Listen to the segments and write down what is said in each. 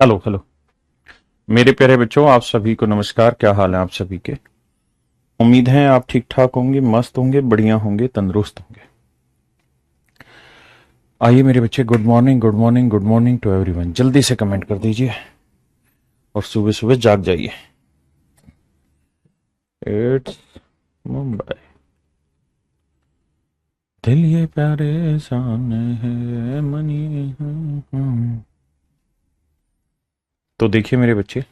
Hello hello. मेरे प्यारे बच्चों, आप सभी को नमस्कार। क्या हाल है आप सभी के? उम्मीद है आप ठीक ठाक होंगे, मस्त होंगे, बढ़िया होंगे, तंदुरुस्त होंगे। आइए मेरे बच्चे, good morning good morning good morning to everyone. जल्दी से कमेंट कर दीजिए और सुबह सुबह जाग जाइए। इट्स मुंबई, दिल ये परेशान है मनी। तो देखिए मेरे बच्चे,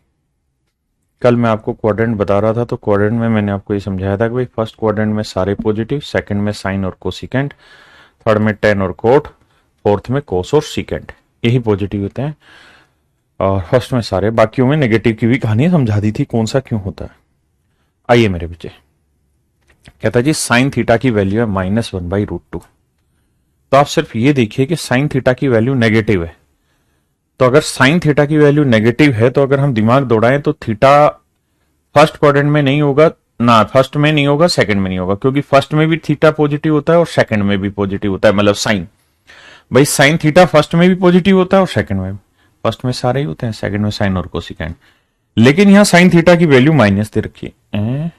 कल मैं आपको क्वाड्रेंट बता रहा था, तो क्वाड्रेंट में मैंने आपको ये समझाया था कि भाई फर्स्ट क्वाड्रेंट में सारे पॉजिटिव, सेकंड में साइन और कोसिकेंट, थर्ड में टेन और कोट, फोर्थ में कोस और सीकेंट, यही पॉजिटिव होते हैं। और फर्स्ट में सारे, बाकियों में नेगेटिव की भी कहानी समझा दी थी कौन सा क्यों होता है। आइए मेरे बच्चे, कहता है जी साइन थीटा की वैल्यू है -1/√2। तो आप सिर्फ ये देखिए कि साइन थीटा की वैल्यू नेगेटिव है। तो अगर साइन थीटा की वैल्यू नेगेटिव है तो अगर हम दिमाग दौड़ाएं तो थीटा फर्स्ट क्वाड्रेंट में नहीं होगा ना, फर्स्ट में नहीं होगा, सेकंड में नहीं होगा, क्योंकि फर्स्ट में भी थीटा पॉजिटिव होता है और सेकंड में भी पॉजिटिव होता है, मतलब साइन। भाई साइन थीटा फर्स्ट में भी पॉजिटिव होता है और सेकंड में भी। फर्स्ट में सारे ही होते हैं, सेकंड में साइन और कोसिकेंड। लेकिन यहां साइन थीटा की वैल्यू माइनस दे रखी है।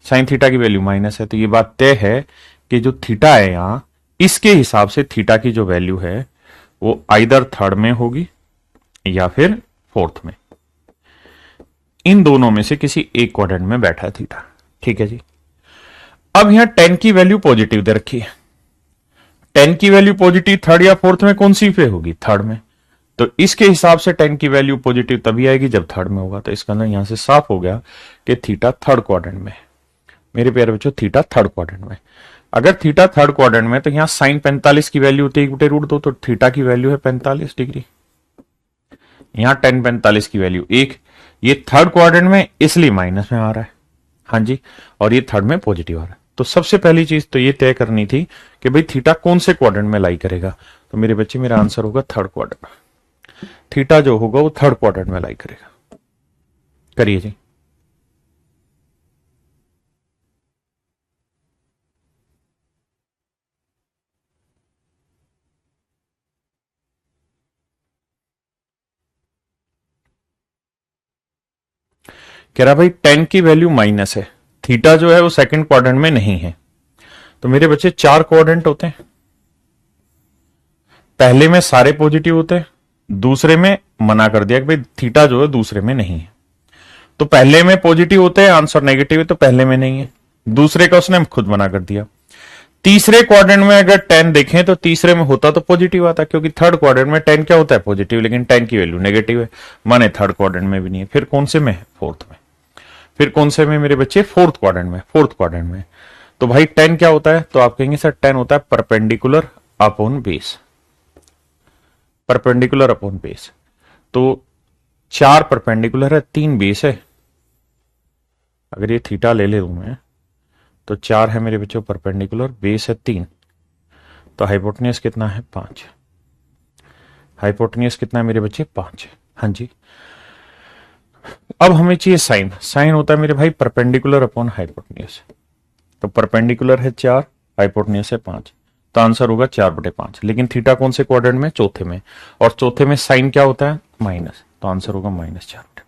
साइन थीटा की वैल्यू माइनस है, तो ये बात तय है कि जो थीटा है यहां, इसके हिसाब से थीटा की जो वैल्यू है वो आइदर थर्ड में होगी या फिर फोर्थ में। इन दोनों में से किसी एक क्वाड्रेंट में बैठा है थीटा। ठीक है जी। अब यहां टेन की वैल्यू पॉजिटिव दे रखी है। टेन की वैल्यू पॉजिटिव थर्ड या फोर्थ में कौन सी पे होगी? थर्ड में। तो इसके हिसाब से टेन की वैल्यू पॉजिटिव तभी आएगी जब थर्ड में होगा। तो इसका ना यहां से साफ हो गया कि थीटा थर्ड क्वाड्रेंट में है। मेरे प्यारे बच्चों, थीटा थर्ड क्वाड्रेंट में। अगर थीटा थर्ड क्वाड्रेंट में, तो यहां साइन 45 की वैल्यू होती है 1/√2, तो थीटा की वैल्यू है 45 डिग्री। यहां टेन 45 की वैल्यू एक, ये थर्ड क्वाड्रेंट में इसलिए माइनस में आ रहा है। हाँ जी। और ये थर्ड में पॉजिटिव आ रहा है। तो सबसे पहली चीज तो ये तय करनी थी कि भाई थीटा कौन से क्वाड्रेंट में लाई करेगा। तो मेरे बच्चे, मेरा आंसर होगा थर्ड क्वाड्रेंट। थीटा जो होगा वो थर्ड क्वाड्रेंट में लाई करेगा। करिए जी। कह रहा भाई टेन की वैल्यू माइनस है, थीटा जो है वो सेकंड क्वाड्रेंट में नहीं है। तो मेरे बच्चे चार क्वाड्रेंट होते हैं। पहले में सारे पॉजिटिव होते हैं, दूसरे में मना कर दिया कि भाई थीटा जो है दूसरे में नहीं है। तो पहले में पॉजिटिव होते हैं, आंसर नेगेटिव है तो पहले में नहीं है। दूसरे का उसने खुद मना कर दिया। तीसरे क्वाड्रेंट में अगर टेन देखें तो तीसरे में होता तो पॉजिटिव आता, क्योंकि थर्ड क्वाड्रेंट में टेन क्या होता है? पॉजिटिव, लेकिन टेन की वैल्यू नेगेटिव है, माने थर्ड क्वाड्रेंट में भी नहीं है। फिर कौन से में है? फोर्थ में। फिर कौन से में मेरे बच्चे? फोर्थ क्वाड्रेंट में। फोर्थ क्वाड्रेंट में। तो भाई टेन क्या होता है? तो आप कहेंगे सर टेन होता है perpendicular upon base. Perpendicular upon base. तो चार परपेंडिकुलर है, तीन बेस है। अगर ये थीटा ले ले लूं मैं, तो चार है मेरे बच्चों परपेंडिकुलर, बेस है तीन। तो हाइपोटेन्यूज कितना है? पांच। हाइपोटेन्यूज कितना है मेरे बच्चे? पांच। हाँ जी। अब हमें चाहिए साइन। साइन होता है मेरे भाई परपेंडिकुलर अपॉन हाइपोटेन्यूज। तो परपेंडिकुलर है चार, हाइपोटेन्यूज है पांच। तो आंसर होगा 4/5। लेकिन थीटा कौन से क्वाड्रेंट में? चौथे में। और चौथे में साइन क्या होता है? माइनस। तो आंसर होगा -4/5।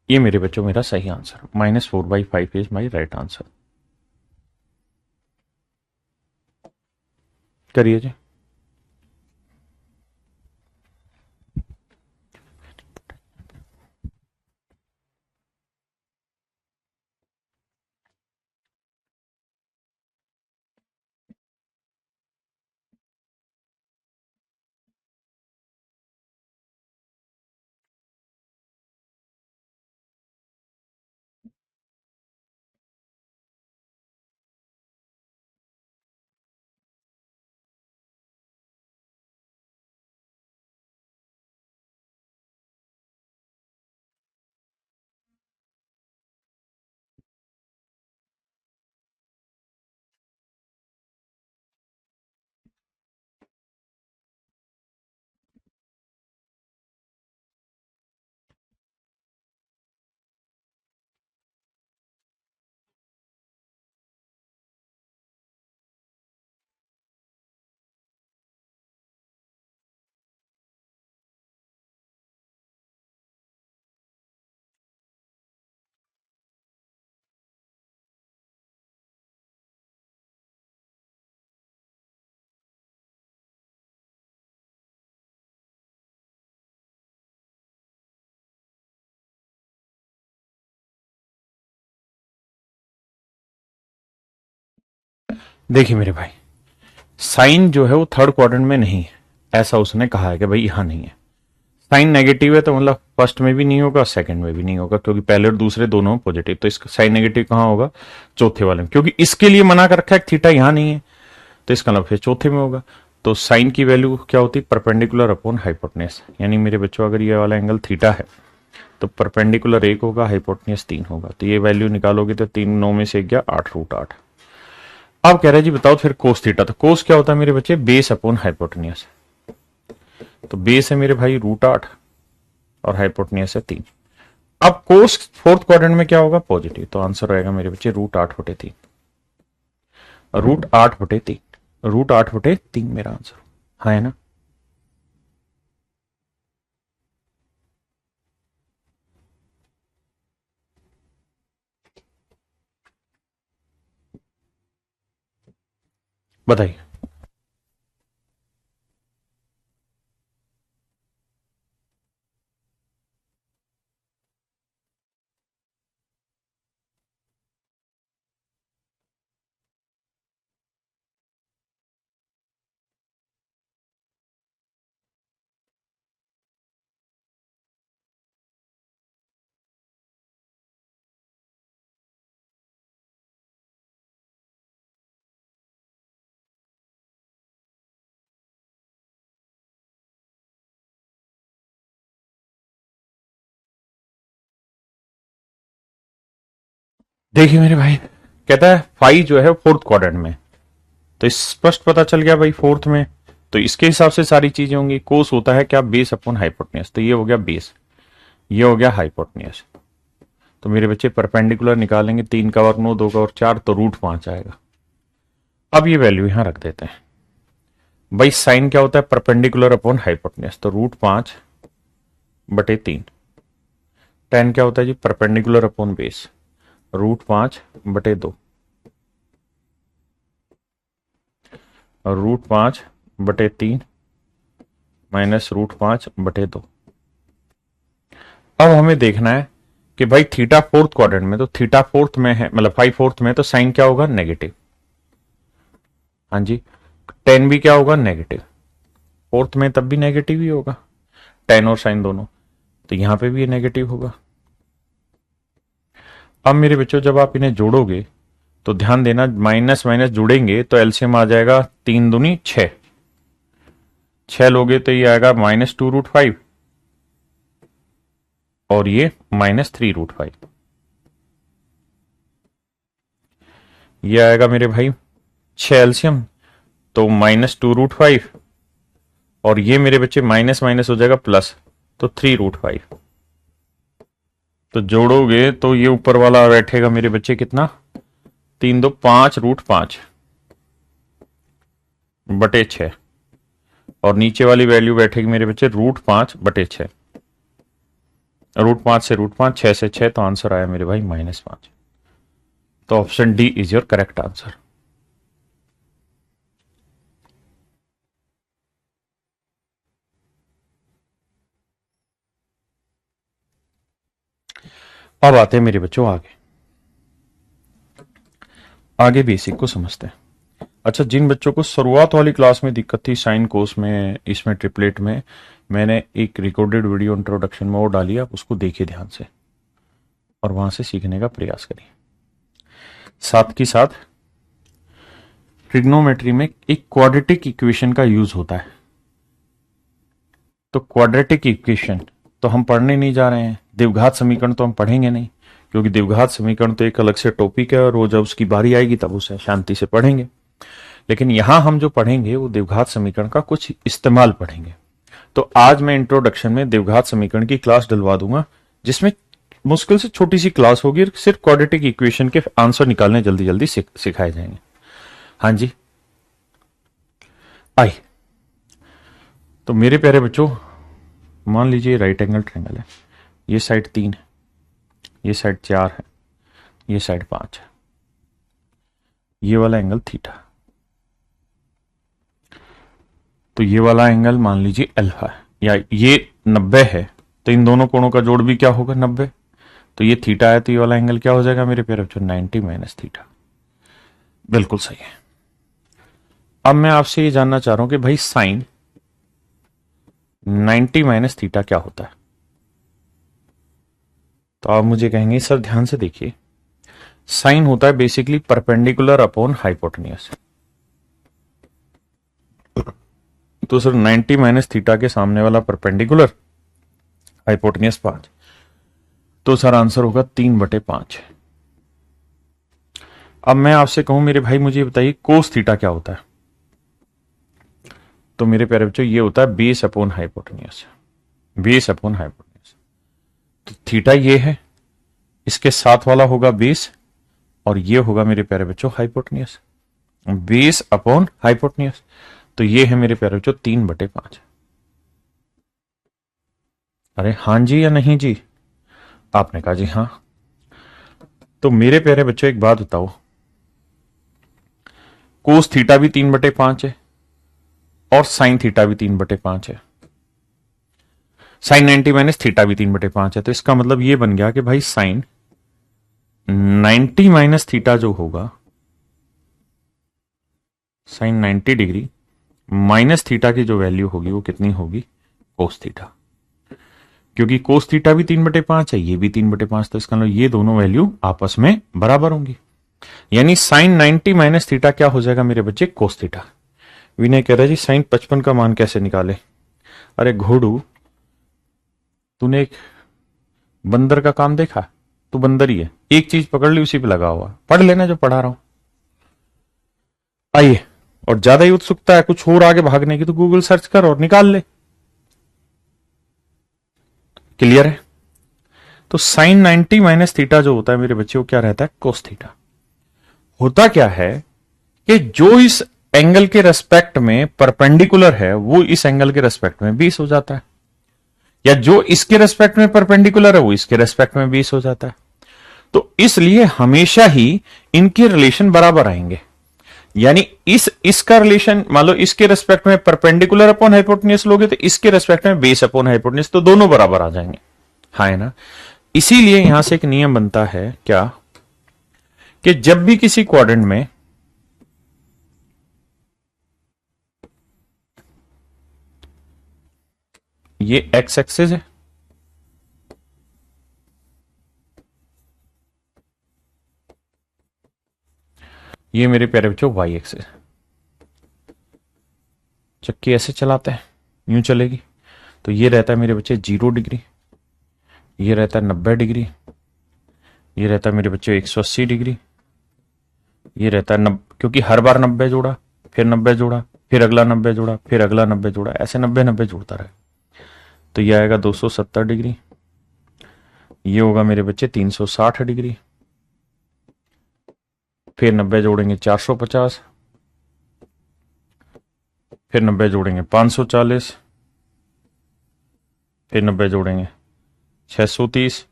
ये मेरे बच्चों मेरा सही answer, -4/5 is my right answer. करिए जी। देखिए मेरे भाई, साइन जो है वो थर्ड क्वाड्रेंट में नहीं है, ऐसा उसने कहा है कि भाई यहां नहीं है। साइन नेगेटिव है तो मतलब फर्स्ट में भी नहीं होगा, सेकंड में भी नहीं होगा, क्योंकि पहले और दूसरे दोनों पॉजिटिव। तो इसका साइन नेगेटिव कहां होगा? चौथे वाले में, क्योंकि इसके लिए मना कर रखा है, थीटा यहां नहीं है, तो इसका मतलब फिर चौथे में होगा। तो साइन की वैल्यू क्या होती है? Perpendicular upon hypotenuse. यानी मेरे बच्चों अगर ये वाला एंगल थीटा है तो परपेंडिकुलर 1 होगा, हाइपोटेन्यूज 3 होगा। तो ये वैल्यू निकालोगे तो 3 9 में से 1 गया 8√8। अब कह रहे जी बताओ फिर कोस थीटा। तो कोस क्या होता है मेरे बच्चे? Base upon hypotenuse. तो बेस है मेरे भाई √8 और हाइपोटेन्यूज है 3। अब कोस फोर्थ क्वाड्रेंट में क्या होगा? पॉजिटिव। तो आंसर रहेगा मेरे बच्चे √8/3। √8/3, √8/3 मेरा आंसर। हाँ है ना? बताइए। देखिए मेरे भाई, कहता है फाई जो है फोर्थ क्वाड्रेंट में। तो स्पष्ट पता चल गया भाई फोर्थ में, तो इसके हिसाब से सारी चीजें होंगी। कोस होता है क्या? Base upon hypotenuse. तो ये हो गया बेस, ये हो गया हाइपोटेन्यूज। तो मेरे बच्चे परपेंडिकुलर निकालेंगे, 3 का वर्ग 9, 2 का वर्ग 4, तो √5 आएगा। अब ये वैल्यू यहां रख देते हैं भाई। साइन क्या होता है? Perpendicular upon hypotenuse. तो √5/3। टेन क्या होता है जी? Perpendicular upon base, √5/2। और √5/3 माइनस √5/2। अब हमें देखना है कि भाई थीटा फोर्थ क्वाड्रेंट में, तो थीटा फोर्थ में है, मतलब फाइव फोर्थ में, तो साइन क्या होगा? नेगेटिव। हाँ जी, टेन भी क्या होगा? नेगेटिव। फोर्थ में तब भी नेगेटिव ही होगा, टेन और साइन दोनों। तो यहां पे भी ये नेगेटिव होगा। अब मेरे बच्चों जब आप इन्हें जोड़ोगे तो ध्यान देना, माइनस माइनस जुड़ेंगे तो एलसीएम आ जाएगा 3 दूनी 6। 6 लोगे तो ये आएगा -2√5 और ये -3√5। ये आएगा मेरे भाई 6 एलसीएम, तो -2√5 और ये मेरे बच्चे माइनस माइनस हो जाएगा प्लस, तो 3√5। तो जोड़ोगे तो ये ऊपर वाला बैठेगा मेरे बच्चे कितना? 3 2 5√5/6 और नीचे वाली वैल्यू बैठेगी मेरे बच्चे √5/6। √5 से √5, 6 से 6, तो आंसर आया मेरे भाई -5। तो option D is your correct answer. अब आते हैं मेरे बच्चों आगे, आगे बेसिक को समझते हैं। अच्छा, जिन बच्चों को शुरुआत वाली क्लास में दिक्कत थी साइन कोस में, इसमें ट्रिपलेट में, मैंने एक रिकॉर्डेड वीडियो इंट्रोडक्शन में वो डाली, आप उसको देखिए ध्यान से और वहां से सीखने का प्रयास करिए। साथ ही साथ ट्रिग्नोमेट्री में एक क्वाड्रेटिक इक्वेशन का यूज होता है। तो क्वाड्रेटिक इक्वेशन तो हम पढ़ने नहीं जा रहे हैं, द्विघात समीकरण तो हम पढ़ेंगे नहीं, क्योंकि द्विघात समीकरण तो एक अलग से टॉपिक है और वो जब उसकी बारी आएगी तब उसे शांति से पढ़ेंगे। लेकिन यहां हम जो पढ़ेंगे वो द्विघात समीकरण का कुछ इस्तेमाल पढ़ेंगे। तो आज मैं इंट्रोडक्शन में द्विघात समीकरण की क्लास डलवा दूंगा, जिसमें मुश्किल से छोटी सी क्लास होगी, सिर्फ क्वाड्रेटिक इक्वेशन के आंसर निकालने जल्दी जल्दी सिखाए जाएंगे। हाँ जी, आई। तो मेरे प्यारे बच्चों, मान लीजिए राइट एंगल ट्रायंगल है, ये साइड 3 है, ये साइड 4 है, ये साइड 5 है, ये वाला एंगल थीटा। तो ये वाला एंगल मान लीजिए अल्फा है, या ये 90 है, तो इन दोनों कोणों का जोड़ भी क्या होगा? 90। तो ये थीटा है, तो ये वाला एंगल क्या हो जाएगा मेरे प्यारे बच्चों? 90 - थीटा। बिल्कुल सही है। अब मैं आपसे ये जानना चाह रहा हूं कि भाई साइन 90 माइनस थीटा क्या होता है। तो आप मुझे कहेंगे सर ध्यान से देखिए, साइन होता है बेसिकली परपेंडिकुलर अपॉन हाइपोटेन्यूज। तो सर 90 माइनस थीटा के सामने वाला परपेंडिकुलर, हाइपोटेन्यूज 5, तो सर आंसर होगा 3/5। अब मैं आपसे कहूं मेरे भाई मुझे बताइए कोस थीटा क्या होता है। तो मेरे प्यारे बच्चों ये होता है base upon hypotenuse, base upon hypotenuse. तो थीटा ये है, इसके साथ वाला होगा बेस, और ये होगा मेरे प्यारे बच्चों हाइपोटेन्यूज, बेस अपॉन हाइपोटेन्यूज। तो ये है मेरे प्यारे बच्चों 3/5। अरे हाँ जी या नहीं जी? आपने कहा जी हाँ। तो मेरे प्यारे बच्चों एक बात बताओ, कोस थीटा भी 3/5 है और साइन थीटा भी 3/5 है, साइन 90 माइनस थीटा भी 3/5 है। तो इसका मतलब ये बन गया कि भाई साइन 90 माइनस थीटा जो होगा, साइन 90 डिग्री माइनस थीटा की जो वैल्यू होगी वो कितनी होगी, कोस थीटा। क्योंकि कोस थीटा भी 3/5 है, ये भी 3/5, तो इसका मतलब ये दोनों वैल्यू आपस में बराबर होंगी। यानी साइन 90 माइनस थीटा क्या हो जाएगा मेरे बच्चे, कोस थीटा। विनय कह रहा है जी साइन 55 का मान कैसे निकाले। अरे घोड़ू, तूने एक बंदर का काम देखा? तू बंदर ही है, एक चीज पकड़ ली उसी पे लगा हुआ। पढ़ लेना जो पढ़ा रहा हूं। आइए, और ज्यादा ही उत्सुकता है कुछ और आगे भागने की तो गूगल सर्च कर और निकाल ले। क्लियर है? तो साइन 90 माइनस थीटा जो होता है मेरे बच्चे वो क्या रहता है, कोस थीटा। होता क्या है कि जो इस एंगल के रेस्पेक्ट में परपेंडिकुलर है वो इस एंगल के रेस्पेक्ट में 20 हो जाता है, या जो इसके रेस्पेक्ट में परपेंडिकुलर है वो इसके रेस्पेक्ट में 20 हो जाता है। तो इसलिए हमेशा ही इनके रिलेशन बराबर आएंगे। यानी इसका रिलेशन मान लो इसके रेस्पेक्ट में परपेंडिकुलर अपॉन हाइपोटेन्यूज लोगे तो इसके रेस्पेक्ट में बेस अपॉन हाइपोटेन्यूज, तो दोनों बराबर आ जाएंगे। हाँ है ना? इसीलिए यहां से एक नियम बनता है क्या, कि जब भी किसी क्वाड्रेंट में ये एक्स एक्सिस है, ये मेरे प्यारे बच्चों वाई एक्सिस। चक्की ऐसे चलाते हैं, यूं चलेगी। तो ये रहता है मेरे बच्चे 0 डिग्री, ये रहता है 90 डिग्री, ये रहता है मेरे बच्चे 180 डिग्री, ये रहता है क्योंकि हर बार 90 जोड़ा, फिर 90 जोड़ा, फिर अगला 90 जोड़ा, फिर अगला 90 जोड़ा, ऐसे 90 जोड़ता रहे। तो ये आएगा 270 डिग्री, ये होगा मेरे बच्चे 360 डिग्री, फिर 90 जोड़ेंगे 450, फिर 90 जोड़ेंगे 540, फिर 90 जोड़ेंगे 630,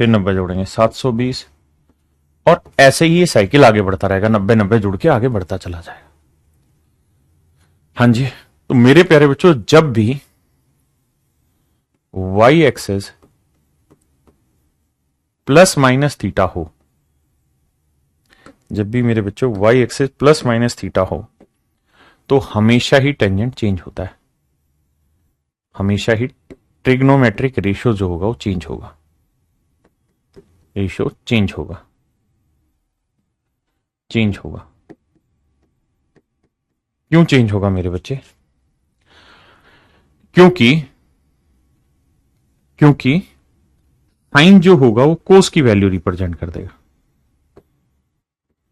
फिर 90 जोड़ेंगे 720, और ऐसे ही ये साइकिल आगे बढ़ता रहेगा, 90 जुड़ के आगे बढ़ता चला जाएगा। हाँ जी, तो मेरे प्यारे बच्चों जब भी Y axis plus minus theta हो, जब भी मेरे बच्चों Y axis plus minus theta हो, तो हमेशा ही टेंजेंट चेंज होता है, हमेशा ही ट्रिग्नोमेट्रिक रेशियो जो होगा वो चेंज होगा, रेशियो चेंज होगा, चेंज होगा। क्यों चेंज होगा मेरे बच्चे? क्योंकि साइन जो होगा वो कोस की वैल्यू रिप्रेजेंट कर देगा,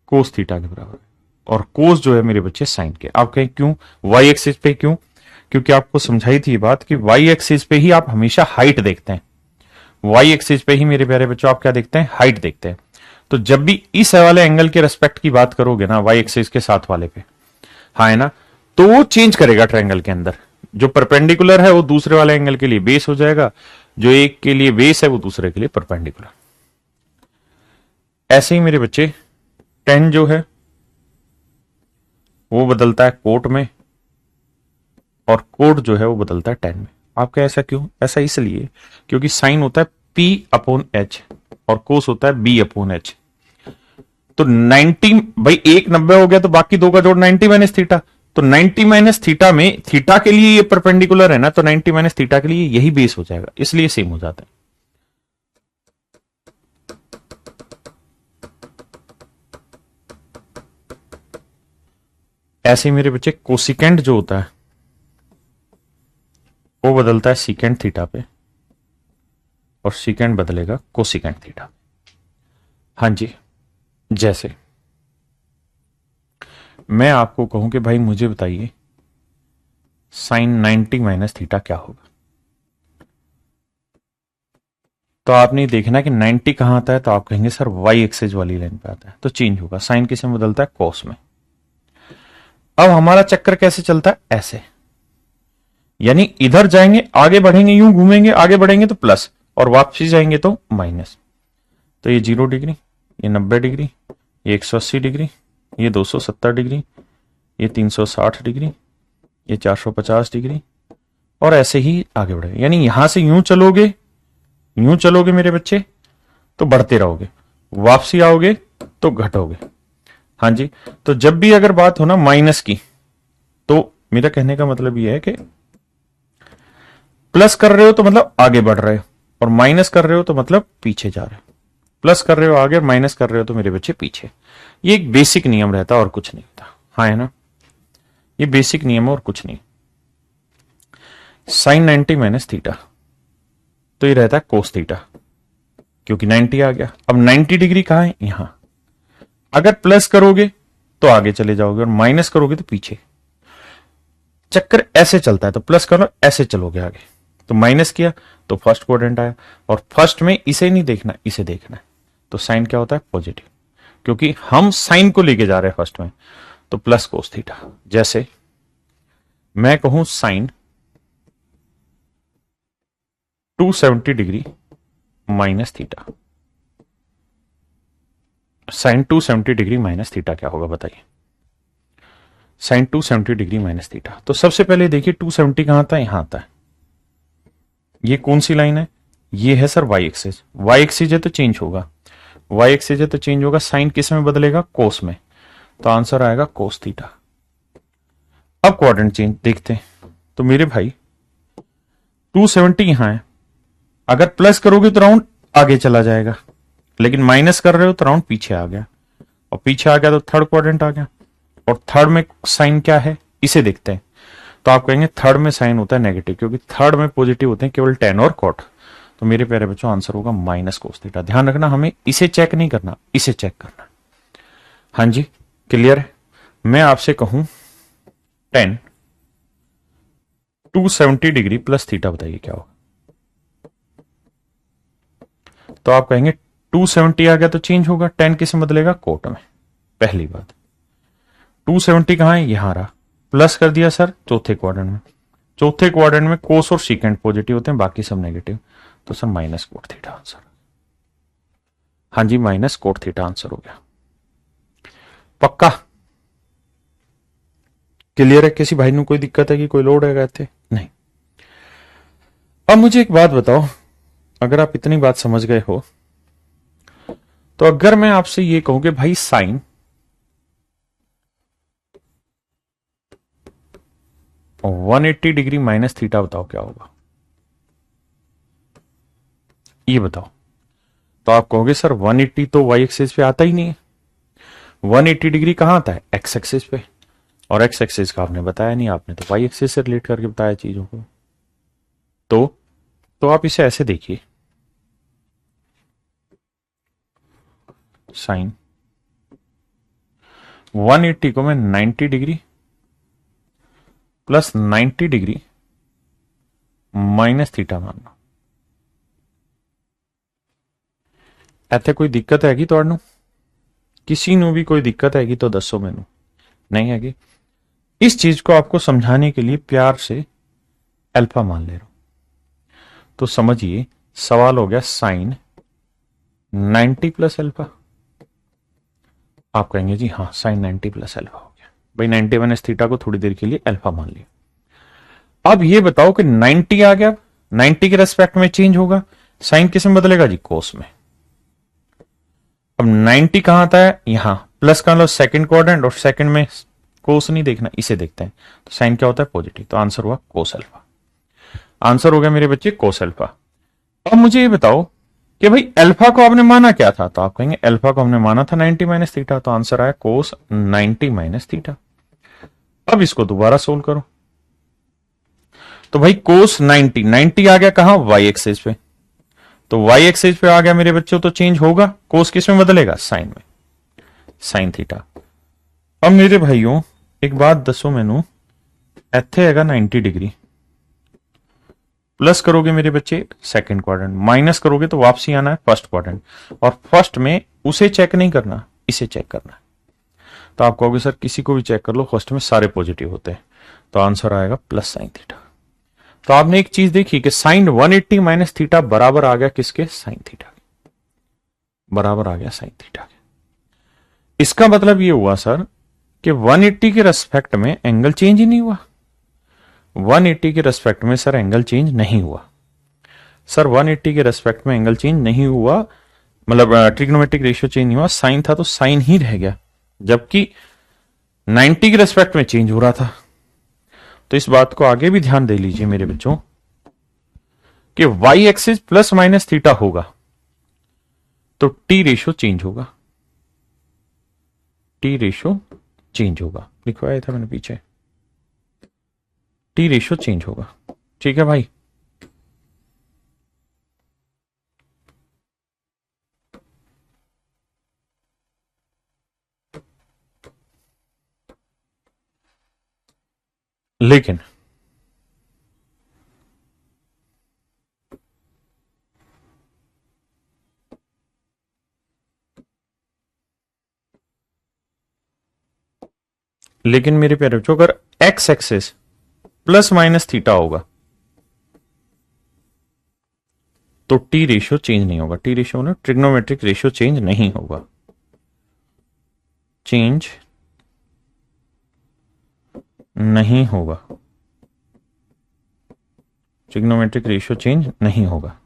कोस थीटा के बराबर, और कोस जो है मेरे बच्चे साइन के। आप कहें क्यों वाई एक्सिस पे? क्यों? क्योंकि आपको समझाई थी बात कि वाई एक्सिस पे ही आप हमेशा हाइट देखते हैं, वाई एक्सिस पे ही मेरे प्यारे बच्चों आप क्या देखते हैं, हाइट देखते हैं। तो जब भी इस वाले एंगल के रेस्पेक्ट की बात करोगे ना वाई एक्सिस के साथ वाले पे, हाँ है ना, तो वो चेंज करेगा ट्रायंगल के अंदर। जो परपेंडिकुलर है वो दूसरे वाले एंगल के लिए बेस हो जाएगा, जो एक के लिए बेस है वो दूसरे के लिए परपेंडिकुलर। ऐसे ही मेरे बच्चे टेन जो है वो बदलता है कोट में, और कोट जो है वो बदलता है टेन में। आपका ऐसा क्यों? ऐसा इसलिए क्योंकि साइन होता है P अपॉन H और कोस होता है B अपॉन H। तो 90 भाई, एक 90 हो गया तो बाकी दो का जोड़ 90 माइनस थीटा। तो 90 माइनस थीटा में थीटा के लिए ये परपेंडिकुलर है ना, तो 90 माइनस थीटा के लिए यही बेस हो जाएगा, इसलिए सेम हो जाता है। ऐसे ही मेरे बच्चे कोसिकेंट जो होता है वो बदलता है सीकेंट थीटा पे, और सीकेंट बदलेगा कोसिकेंट थीटा। हाँ जी, जैसे मैं आपको कहूं कि भाई मुझे बताइए साइन 90 माइनस थीटा क्या होगा, तो आपने देखना कि 90 कहां आता है, तो आप कहेंगे सर वाई एक्सिस वाली लाइन पे आता है, तो चेंज होगा। साइन किस में बदलता है, कोस में। अब हमारा चक्कर कैसे चलता है, ऐसे, यानी इधर जाएंगे आगे बढ़ेंगे, यूं घूमेंगे आगे बढ़ेंगे तो प्लस, और वापसी जाएंगे तो माइनस। तो ये 0 डिग्री, ये 90 डिग्री, ये 180 डिग्री, ये 270 डिग्री, ये 360 डिग्री, ये 450 डिग्री, और ऐसे ही आगे बढ़ेगा। यानी यहां से यूं चलोगे मेरे बच्चे तो बढ़ते रहोगे, वापसी आओगे तो घटोगे। हाँ जी, तो जब भी अगर बात हो ना माइनस की, तो मेरा कहने का मतलब यह है कि प्लस कर रहे हो तो मतलब आगे बढ़ रहे हो, और माइनस कर रहे हो तो मतलब पीछे जा रहे हो। प्लस कर रहे हो आगे, माइनस कर रहे हो तो मेरे बच्चे पीछे। ये एक बेसिक नियम रहता है और कुछ नहीं होता। हाँ है ना, ये बेसिक नियम है और कुछ नहीं। साइन 90 माइनस थीटा, तो ये रहता है कोस थीटा, क्योंकि 90 आ गया। अब 90 डिग्री कहां है, यहां। अगर प्लस करोगे तो आगे चले जाओगे, और माइनस करोगे तो पीछे। चक्कर ऐसे चलता है, तो प्लस करो ऐसे चलोगे आगे, तो माइनस किया तो फर्स्ट क्वाड्रेंट आया, और फर्स्ट में इसे नहीं देखना, इसे देखना है। तो साइन क्या होता है, पॉजिटिव, क्योंकि हम साइन को लेके जा रहे हैं फर्स्ट में, तो प्लस कोस थीटा। जैसे मैं कहूं sine 270 degree minus theta, sine 270 degree minus theta क्या होगा बताइए। साइन 270 डिग्री माइनस थीटा, तो सबसे पहले देखिए 270 कहां आता है, यहां आता है। ये कौन सी लाइन है, ये है sir Y axis. Y axis है तो चेंज होगा, वाई एक्सिस है तो चेंज होगा। साइन किस में बदलेगा, कोस में, तो आंसर आएगा कोस थीटा। अब क्वाड्रेंट चेंज देखते हैं, तो मेरे भाई 270 यहां है, अगर प्लस करोगे तो राउंड आगे चला जाएगा, लेकिन माइनस कर रहे हो तो राउंड पीछे आ गया, और पीछे आ गया तो थर्ड क्वाड्रेंट आ गया। और थर्ड में साइन क्या है, इसे देखते हैं, तो आप कहेंगे थर्ड में साइन होता है नेगेटिव, क्योंकि थर्ड में पॉजिटिव होते हैं केवल टेन और कॉट। तो मेरे प्यारे बच्चों आंसर होगा माइनस कोस थीटा। ध्यान रखना, हमें इसे चेक नहीं करना, इसे चेक करना। हाँ जी, क्लियर है। मैं आपसे कहूं 10 270 डिग्री प्लस थीटा, बताइए क्या होगा। तो आप कहेंगे 270 आ गया तो चेंज होगा, 10 किस में बदलेगा, कोट में। पहली बात, 270 कहां है, यहां रहा, प्लस कर दिया सर चौथे क्वाड्रेंट में। चौथे क्वाड्रेंट में कोस और सीकेंट पॉजिटिव होते हैं, बाकी सब नेगेटिव, तो sir minus cot theta answer. हाँ जी, माइनस कोट थीटा आंसर हो गया। पक्का क्लियर है, किसी भाई ने कोई दिक्कत है कि कोई लोड है, कहते नहीं। अब मुझे एक बात बताओ, अगर आप इतनी बात समझ गए हो, तो अगर मैं आपसे ये कहूं कि भाई साइन 180 डिग्री माइनस थीटा, बताओ क्या होगा, ये बताओ। तो आप कहोगे सर 180 तो वाई एक्सिस पे आता ही नहीं है, 180 डिग्री कहां आता है, एक्स एक्सिस पे, और एक्स एक्सिस का आपने बताया नहीं, आपने तो वाई एक्सिस से रिलेट करके बताया चीजों को। तो आप इसे ऐसे देखिए, साइन 180 को मैं 90 degree plus 90 degree minus theta मानना। ਇੱਥੇ कोई दिक्कत हैगी ਤੁਹਾਨੂੰ, किसी ਨੂੰ भी कोई दिक्कत हैगी तो दसो मैनू, नहीं हैगी। इस चीज को आपको समझाने के लिए प्यार से अल्फा मान ले रहा हूं। तो समझिए सवाल हो गया साइन 90 प्लस अल्फा। आप कहेंगे जी हाँ साइन 90 प्लस अल्फा हो गया, भाई 90 माइनस थीटा को थोड़ी देर के लिए अल्फा मान लिया। अब ये बताओ कि 90 आ गया, 90 के रेस्पेक्ट में चेंज होगा, साइन किस में बदलेगा जी, कोस में। अब अब 90 कहां आता है, यहां प्लस का मतलब सेकंड क्वाड्रेंट, और सेकंड में कोस नहीं देखना, इसे देखते हैं। तो साइन क्या होता है, पॉजिटिव, तो आंसर हुआ कोस अल्फा। आंसर हो गया मेरे बच्चे कोस अल्फा। अब मुझे ये बताओ कि भाई अल्फा को आपने माना क्या था, तो आप कहेंगे अल्फा को हमने माना था 90 माइनस थीटा, तो आंसर आया कोस 90 माइनस थीटा। अब इसको दोबारा सोल्व करो, तो भाई कोस 90 आ गया कहां, वाई एक्सिस पे, तो वाई एक्सिस पे आ गया मेरे बच्चों, तो चेंज होगा, कोस किस में बदलेगा, साइन में, साइन थीटा। अब मेरे भाइयों एक बात दसो मैनू, इथे हैगा 90 डिग्री, प्लस करोगे मेरे बच्चे सेकंड क्वाड्रेंट, माइनस करोगे तो वापसी आना है फर्स्ट क्वाड्रेंट, और फर्स्ट में उसे चेक नहीं करना, इसे चेक करना है। तो आप कहोगे सर किसी को भी चेक कर लो, फर्स्ट में सारे पॉजिटिव होते हैं, तो आंसर आएगा प्लस साइन थीटा। तो आपने एक चीज देखी कि साइन 180 माइनस थीटा बराबर आ गया किसके, साइन थीटा, बराबर आ गया साइन थीटा के। इसका मतलब ये हुआ सर कि 180 के रेस्पेक्ट में एंगल चेंज ही नहीं हुआ, 180 के रेस्पेक्ट में सर एंगल चेंज नहीं हुआ, सर 180 के रेस्पेक्ट में एंगल चेंज नहीं हुआ, मतलब ट्रिग्नोमेट्रिक रेशियो चेंज नहीं हुआ, साइन था तो साइन ही रह गया, जबकि 90 के रेस्पेक्ट में चेंज हो रहा था। तो इस बात को आगे भी ध्यान दे लीजिए मेरे बच्चों कि Y axis plus minus theta होगा तो टी रेशियो चेंज होगा, टी रेशियो चेंज होगा, लिखवाया था मैंने पीछे, टी रेशियो चेंज होगा। ठीक है भाई, लेकिन मेरे प्यारे बच्चों अगर x axis plus minus theta होगा तो टी रेशियो चेंज नहीं होगा, टी रेशियो ना ट्रिग्नोमेट्रिक रेशियो चेंज नहीं होगा, चेंज नहीं होगा, ट्रिग्नोमेट्रिक रेशियो चेंज नहीं होगा,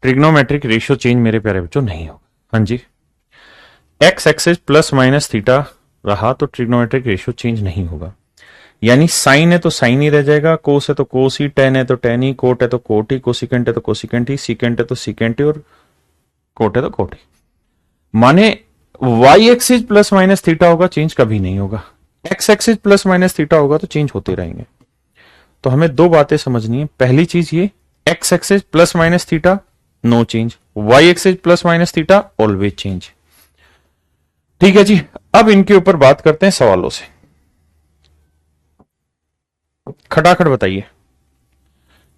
ट्रिग्नोमेट्रिक रेशियो चेंज मेरे प्यारे बच्चों नहीं होगा। हाँ जी, X axis plus minus theta रहा तो ट्रिग्नोमेट्रिक रेशियो चेंज नहीं होगा, यानी साइन है तो साइन ही रह जाएगा, कोस है तो कोस ही, टेन है तो टेन ही, कोट है तो कोट ही, कोसिकेंट है तो कोसिकेंट ही, सीकेंट है तो सीकेंट ही, और कोट है तो कोट ही। माने Y axis plus minus theta होगा, चेंज कभी नहीं होगा, X axis plus minus theta होगा तो चेंज होते रहेंगे। तो हमें दो बातें समझनी है, पहली चीज ये X axis plus minus theta no change, Y axis plus minus theta always change. ठीक है जी, अब इनके ऊपर बात करते हैं सवालों से, खटाखट बताइए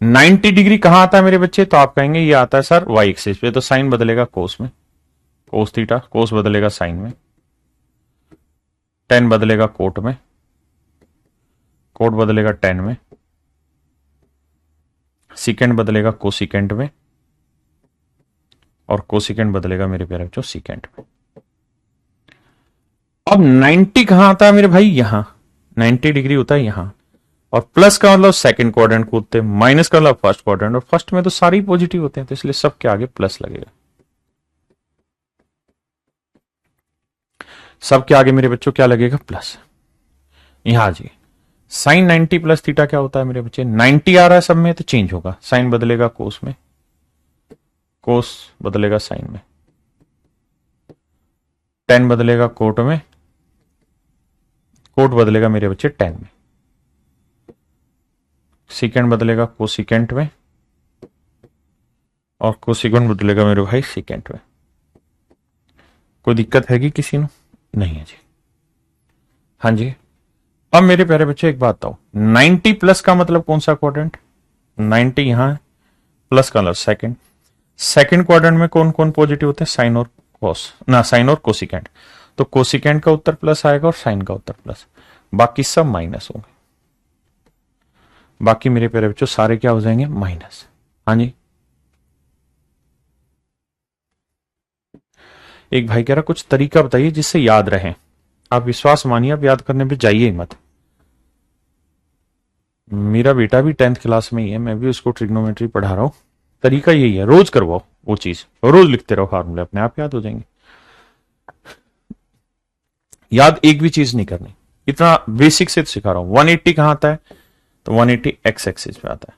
90 डिग्री कहां आता है मेरे बच्चे, तो आप कहेंगे ये आता है सर वाई एक्सिस पे, तो साइन बदलेगा कोस में, कोस थीटा, कोस बदलेगा साइन में, टेन बदलेगा कोट में, कोट बदलेगा टेन में, सीकेंड बदलेगा कोसिकेंट में, और कोसिकेंट बदलेगा मेरे प्यारे बच्चों सीकेंट में। अब 90 कहां आता है मेरे भाई, यहां 90 डिग्री होता है यहां, और प्लस का मतलब सेकंड क्वाड्रेंट कूदते, माइनस का मतलब फर्स्ट क्वाड्रेंट, और फर्स्ट में तो सारे ही पॉजिटिव होते हैं तो इसलिए सबके आगे प्लस लगेगा, सबके आगे मेरे बच्चों क्या लगेगा, प्लस। यहां जी साइन 90 प्लस थीटा क्या होता है मेरे बच्चे, 90 आ रहा है सब में तो चेंज होगा, साइन बदलेगा कोस में, कोस बदलेगा साइन में, टेन बदलेगा कोट में, कोट बदलेगा मेरे बच्चे टेन में, सीकेंड बदलेगा कोसिकेंट में, और कोसिकेंट बदलेगा मेरे भाई सीकेंट में। कोई दिक्कत हैगी किसी ने, नहीं है जी। हाँ जी, अब मेरे प्यारे बच्चे एक बात बताओ, 90 प्लस का मतलब कौन सा क्वाड्रेंट, 90 यहां है, प्लस का मतलब सेकंड, सेकंड क्वाड्रेंट में कौन कौन पॉजिटिव होते हैं, साइन और कोस ना, साइन और कोसिकेंट, तो कोसिकेंट का उत्तर प्लस आएगा और साइन का उत्तर प्लस, बाकी सब माइनस होंगे, बाकी मेरे प्यारे बच्चों सारे क्या हो जाएंगे, माइनस। हाँ जी, एक भाई कह रहा कुछ तरीका बताइए जिससे याद रहे, आप विश्वास मानिए आप याद करने पे जाइए ही मत, मेरा बेटा भी 10th क्लास में ही है, मैं भी उसको ट्रिग्नोमेट्री पढ़ा रहा हूं, तरीका यही है रोज करवाओ वो चीज, रोज लिखते रहो फार्मूले, अपने आप याद हो जाएंगे। याद एक भी चीज नहीं करनी, इतना बेसिक से सिखा रहा हूं। 180 कहां आता है? तो 180 एक्स एक्सिस पे आता है।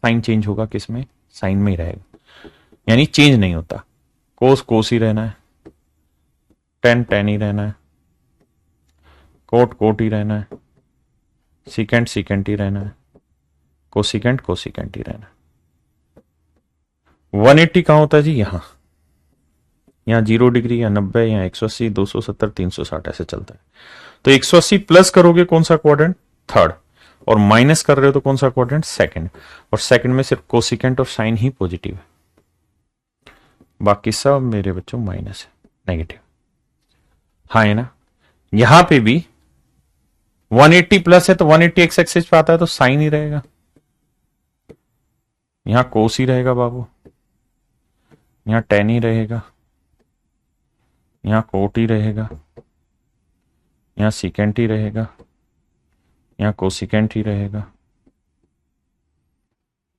साइन चेंज होगा किसमें? साइन में ही रहेगा, यानी चेंज नहीं होता। कोस कोस ही रहना है, टेन टेन ही रहना है, कोट कोट ही रहना है, सीकेंट सीकेंट ही रहना है, कोसिकेंट कोसिकेंट ही रहना है। 180 कहां होता है जी? यहां 0 डिग्री या 90 या 180 270 360 ऐसे चलता है। तो 180 प्लस करोगे कौन सा क्वाड्रेंट? थर्ड। और माइनस कर रहे हो तो कौन सा क्वाड्रेंट? सेकंड। और सेकंड में सिर्फ कोसिकेंट और साइन ही पॉजिटिव है, बाकी सब मेरे बच्चों माइनस है, नेगेटिव। हाँ है ना? यहां पे भी 180 प्लस है तो 180 एक्स एक्सिस पे आता है तो साइन ही रहेगा, यहां कोस ही रहेगा बाबू, यहां टेन ही रहेगा, यहां कोट ही रहेगा, यहां सीकेंट ही रहेगा, यहां कोसिकेंट ही रहेगा।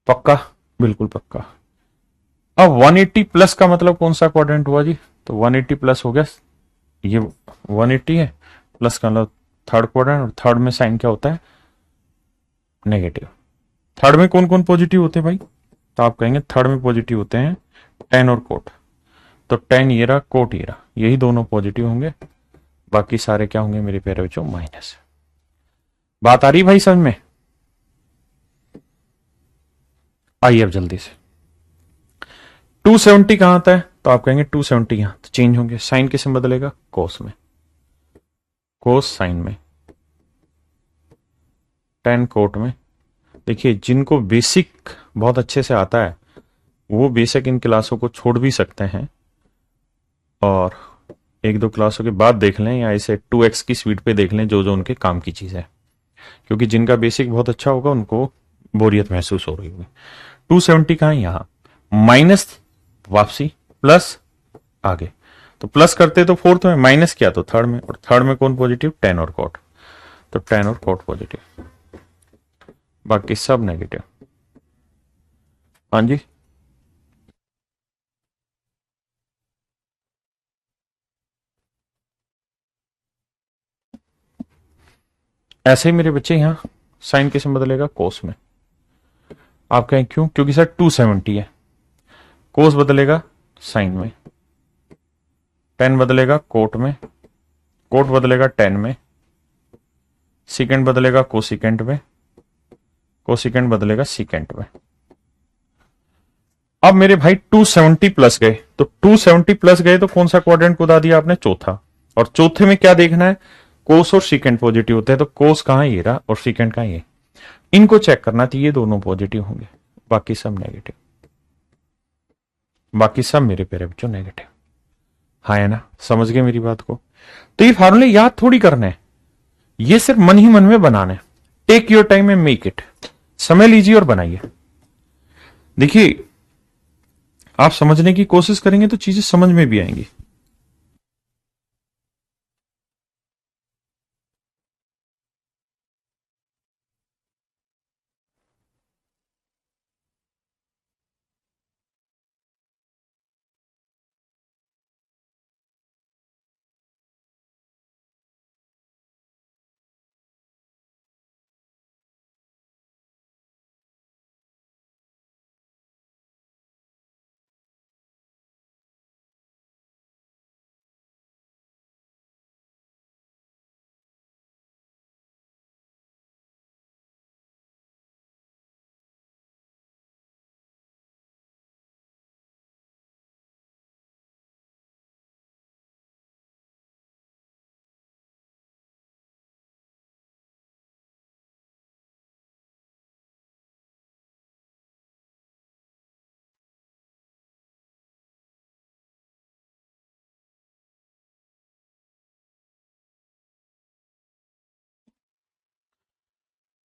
पक्का? बिल्कुल पक्का। अब 180 प्लस का मतलब कौन सा क्वाड्रेंट हुआ जी? तो 180 प्लस हो गया, ये 180 है, प्लस का मतलब थर्ड क्वाड्रेंट, और थर्ड में साइन क्या होता है? नेगेटिव। थर्ड में कौन कौन पॉजिटिव होते हैं भाई? तो आप कहेंगे थर्ड में पॉजिटिव होते हैं टेन और कोट। तो टेन ये रहा, कोट ये रहा, यही दोनों पॉजिटिव होंगे, बाकी सारे क्या होंगे मेरे प्यारे बच्चों? माइनस। बात आ रही भाई समझ में? आइए अब जल्दी से। 270 कहां आता है? तो आप कहेंगे 270 यहां, तो चेंज होंगे, साइन किस में बदलेगा? कोस में, कोस साइन में, टेन कोट में। देखिए जिनको बेसिक बहुत अच्छे से आता है वो बेसिक इन क्लासों को छोड़ भी सकते हैं और एक दो क्लासों के बाद देख लें, या इसे 2x की स्पीड पे देख लें, जो जो उनके काम की चीज है, क्योंकि जिनका बेसिक बहुत अच्छा होगा उनको बोरियत महसूस हो रही होगी। 270 कहां है? यहां, माइनस वापसी, प्लस आगे। तो प्लस करते तो फोर्थ में, माइनस किया तो थर्ड में, और थर्ड में कौन पॉजिटिव? टेन और कोट। तो टेन और कोट पॉजिटिव, बाकी सब नेगेटिव। हाँ जी, ऐसे ही मेरे बच्चे यहां साइन किस में बदलेगा? कोस में। आप कहें क्यों? क्योंकि सर 270 है, कोस बदलेगा साइन में, टेन बदलेगा कोट में, कोट बदलेगा टेन में, सीकेंट बदलेगा कोसिकेंट में, कोसिकेंट बदलेगा सीकेंट में। अब मेरे भाई 270 प्लस गए, तो 270 प्लस गए तो कौन सा क्वाड्रेंट बता दिया आपने? चौथा। और चौथे में क्या देखना है? कोस और सीकेंट पॉजिटिव होते हैं, तो कोस कहां? ये रहा, और सीकेंट कहां? ये। इनको चेक करना थी, ये दोनों पॉजिटिव होंगे, बाकी सब नेगेटिव, बाकी सब मेरे प्यारे बच्चों नेगेटिव। हाँ है ना? समझ गए मेरी बात को? तो ये फार्मूले याद थोड़ी करने हैं, ये सिर्फ मन ही मन में बनाने। Take your time and make it, समय लीजिए और बनाइए। देखिए आप समझने की कोशिश करेंगे तो चीजें समझ में भी आएंगी।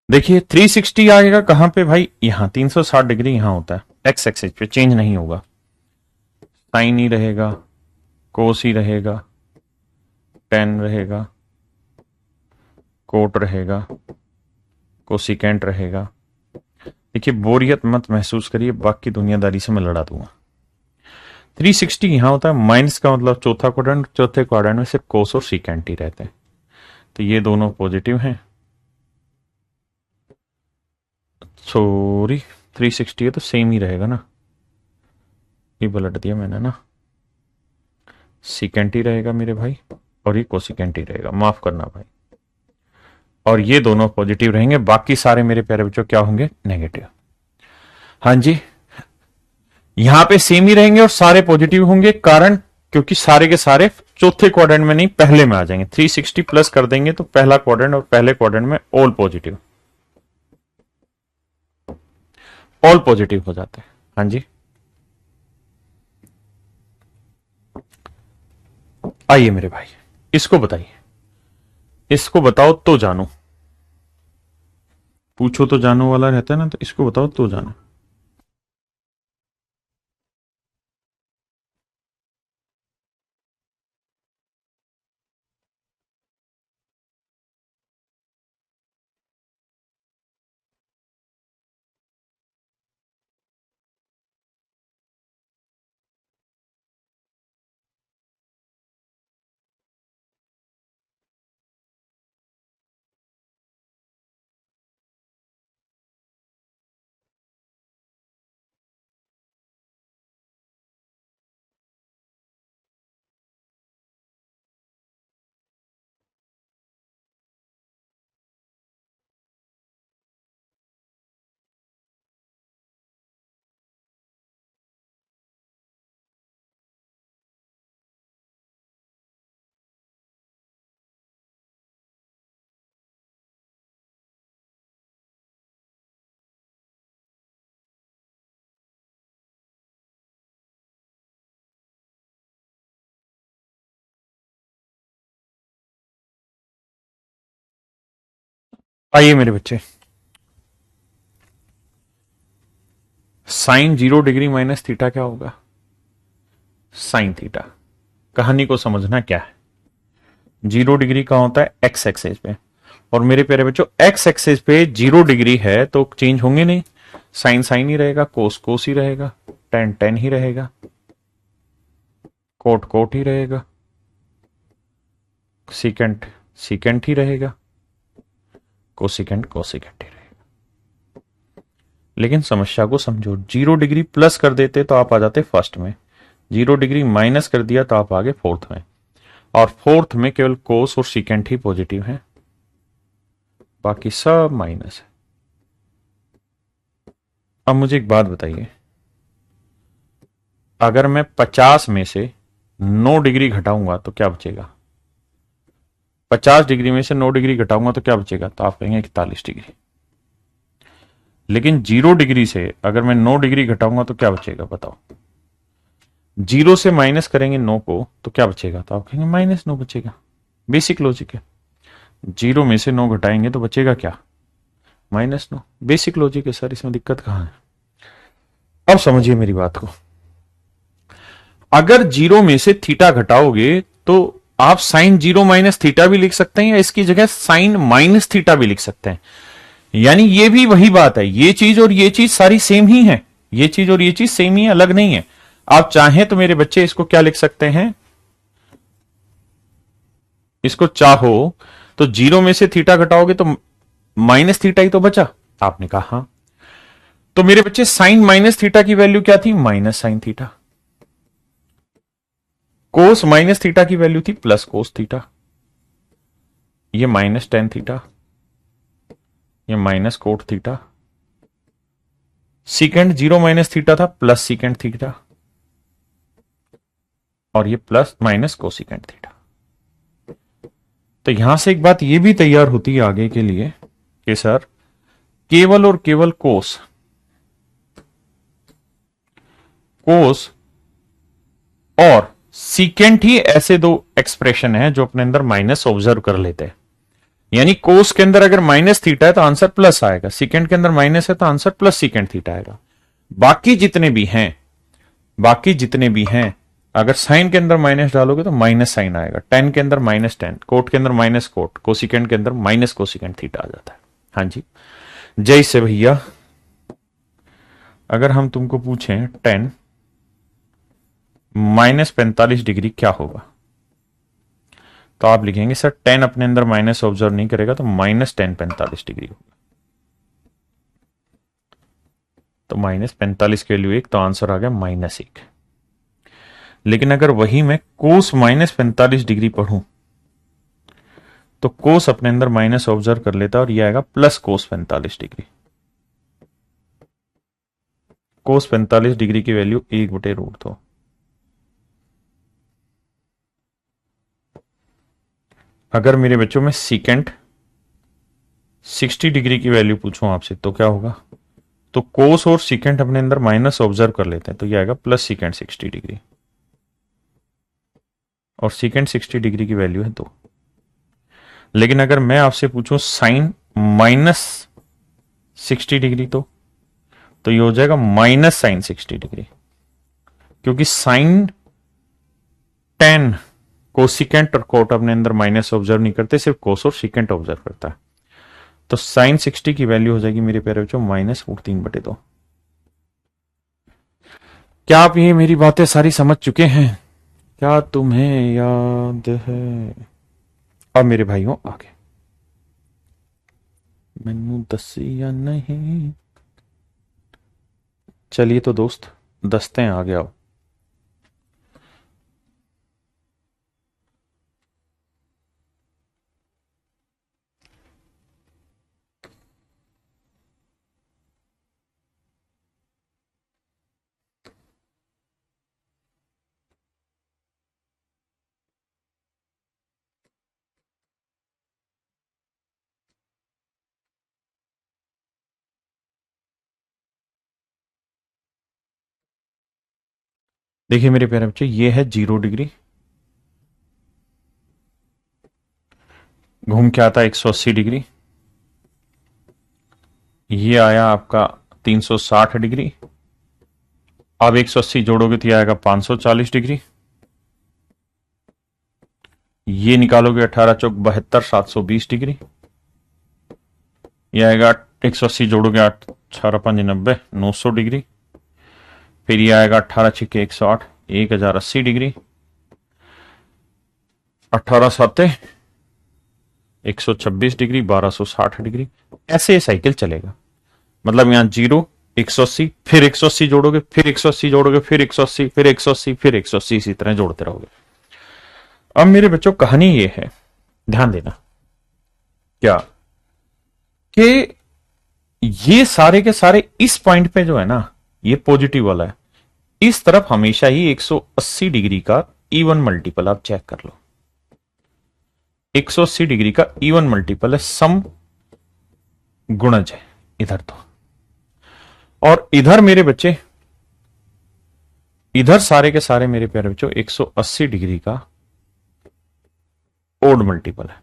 देखिए 360 आएगा कहां पे भाई? यहां 360 डिग्री यहां होता है, एक्स एक्सिस पे चेंज नहीं होगा, साइन ही रहेगा, कोस ही रहेगा, टेन रहेगा, कोट रहेगा, कोसिकेंट रहेगा। देखिए बोरियत मत महसूस करिए, बाकी दुनियादारी से मैं लड़ा दूंगा। 360 यहां होता है, माइनस का मतलब चौथा क्वाड्रेंट, चौथे क्वाड्रेंट में सिर्फ कोस और सीकेंट ही रहते हैं, तो ये दोनों पॉजिटिव हैं। सॉरी 360 है तो सेम ही रहेगा ना, ये पलट दिया मैंने ना, सीकेंट ही रहेगा मेरे भाई और ये कोसिकेंट ही रहेगा, माफ करना भाई। और ये दोनों पॉजिटिव रहेंगे, बाकी सारे मेरे प्यारे बच्चों क्या होंगे, नेगेटिव। हाँ जी, यहां पे सेम ही रहेंगे और सारे पॉजिटिव होंगे, कारण क्योंकि सारे के सारे चौथे क्वाड्रेंट में नहीं पहले में आ जाएंगे। 360 प्लस कर देंगे तो पहला क्वाड्रेंट, और पहले क्वाड्रेंट में ऑल पॉजिटिव, ऑल पॉजिटिव हो जाते हैं। हाँ जी, आइए मेरे भाई, इसको बताइए, इसको बताओ तो जानू, पूछो तो जानू वाला रहता है ना, तो इसको बताओ तो जानू। आइए मेरे बच्चे, साइन 0 डिग्री माइनस थीटा क्या होगा, साइन थीटा। कहानी को समझना क्या है, 0 डिग्री का होता है एक्स एक्सेस पे, और मेरे प्यारे बच्चों एक्स एक्सेस पे 0 डिग्री है तो चेंज होंगे नहीं, साइन साइन ही रहेगा, कोस कोस ही रहेगा, टेन टेन ही रहेगा, कोट कोट ही रहेगा, सीकेंट सीकेंट ही रहेगा, कोसिकेंट कोसिकेंट ही रहेगा। लेकिन समस्या को समझो, 0 डिग्री प्लस कर देते तो आप आ जाते फर्स्ट में, 0 डिग्री माइनस कर दिया तो आप आगे फोर्थ में, और फोर्थ में केवल कोस और सीकेंट ही पॉजिटिव हैं, बाकी सब माइनस है। अब मुझे एक बात बताइए, अगर मैं 50 में से 9 डिग्री घटाऊंगा तो क्या बचेगा, 50 डिग्री में से 9 डिग्री घटाऊंगा तो क्या बचेगा, तो आप कहेंगे 41 डिग्री। लेकिन 0 डिग्री से अगर मैं 9 डिग्री घटाऊंगा तो क्या बचेगा बताओ, 0 से माइनस करेंगे 9 को तो क्या बचेगा, तो आप कहेंगे -9 बचेगा। बेसिक लॉजिक है, 0 में से 9 घटाएंगे तो बचेगा क्या, -9। बेसिक लॉजिक है सर, इसमें दिक्कत कहां है। अब समझिए मेरी बात को, अगर 0 में से थीटा घटाओगे तो आप साइन 0 माइनस थीटा भी लिख सकते हैं, या इसकी जगह साइन माइनस थीटा भी लिख सकते हैं। यानी ये भी वही बात है, ये चीज और ये चीज सारी सेम ही है, ये चीज और ये चीज सेम ही है, अलग नहीं है। आप चाहें तो मेरे बच्चे इसको क्या लिख सकते हैं, इसको चाहो तो 0 में से थीटा घटाओगे तो माइनस थीटा ही तो बचा। आपने कहा हाँ, तो मेरे बच्चे साइन माइनस थीटा की वैल्यू क्या थी, माइनस साइन थीटा। कोस माइनस थीटा की वैल्यू थी प्लस कोस थीटा, ये -tan थीटा, ये minus cot theta. सीकेंड 0 minus theta था प्लस सीकेंड थीटा, और ये प्लस माइनस कोसिकेंड थीटा। तो यहां से एक बात ये भी तैयार होती है आगे के लिए कि सर केवल और केवल कोस और सीकेंट ही ऐसे दो एक्सप्रेशन है जो अपने अंदर माइनस ऑब्जर्व कर लेते हैं। यानी कोस के अंदर अगर माइनस थीटा है तो आंसर प्लस आएगा, सीकेंट के अंदर माइनस है तो आंसर प्लस सीकेंट थीटा आएगा। बाकी जितने भी हैं अगर साइन के अंदर माइनस डालोगे तो माइनस साइन आएगा, टेन के अंदर -10, कोट के अंदर माइनस कोट, कोसिकेंट के अंदर माइनस कोसिकेंट थीटा आ जाता है। हाँ जी, जैसे भैया अगर हम तुमको पूछें 10 -45 डिग्री क्या होगा, तो आप लिखेंगे सर 10 अपने अंदर माइनस ऑब्जर्व नहीं करेगा तो -10 45 डिग्री होगा। तो -45 की वैल्यू 1, तो आंसर आ गया -1। लेकिन अगर वही मैं कोस -45 डिग्री पढ़ूं तो कोस अपने अंदर माइनस ऑब्जर्व कर लेता और ये आएगा प्लस कोस 45 डिग्री। कोस 45 डिग्री की वैल्यू 1/√2। अगर मेरे बच्चों में सीकेंट 60 डिग्री की वैल्यू पूछूं आपसे तो क्या होगा? तो कोस और सीकेंट अपने अंदर माइनस ऑब्जर्व कर लेते हैं तो ये आएगा प्लस सीकेंट 60 डिग्री, और सीकेंट 60 डिग्री की वैल्यू है 2। लेकिन अगर मैं आपसे पूछूं साइन -60 डिग्री तो ये हो जाएगा माइनस साइन 60 डिग्री, क्योंकि साइन टेन कोसिकेंट और कोट अपने अंदर माइनस ऑब्जर्व नहीं करते, सिर्फ कोस और सीकेंट ऑब्जर्व करता है। तो साइन 60 की वैल्यू हो जाएगी मेरे प्यारे बच्चों -√3/2। क्या आप ये मेरी बातें सारी समझ चुके हैं? क्या तुम्हें याद है? अब मेरे भाइयों आगे, मैनू दसिया नहीं। चलिए तो दोस्त दसते हैं आगे। आओ देखिए मेरे प्यारे बच्चे, ये है 0 डिग्री, घूम के आता 180 डिग्री, ये आया आपका 360 डिग्री। अब 180 जोड़ोगे तो आएगा 540 डिग्री। ये निकालोगे 18 चौक 72 720 डिग्री। ये आएगा 180 जोड़ोगे 8 4 5 90 900 डिग्री। फिर ये आएगा 18 छिके 108 1080 डिग्री। 18 7 126 degree 1260 degree. ऐसे ये साइकिल चलेगा। मतलब यहां 0 180 फिर 180 जोड़ोगे फिर 180 जोड़ोगे फिर 180 फिर 180 फिर 180, इसी तरह जोड़ते रहोगे। अब मेरे बच्चों कहानी ये है, ध्यान देना, क्या कि ये सारे के सारे इस पॉइंट पे जो है ना, ये पॉजिटिव वाला है, इस तरफ हमेशा ही 180 डिग्री का इवन मल्टीपल आप चेक कर लो। 180 डिग्री का इवन मल्टीपल है, सम गुणज है इधर तो। और इधर मेरे बच्चे, इधर सारे के सारे मेरे प्यारे बच्चों 180 डिग्री का ओड मल्टीपल है,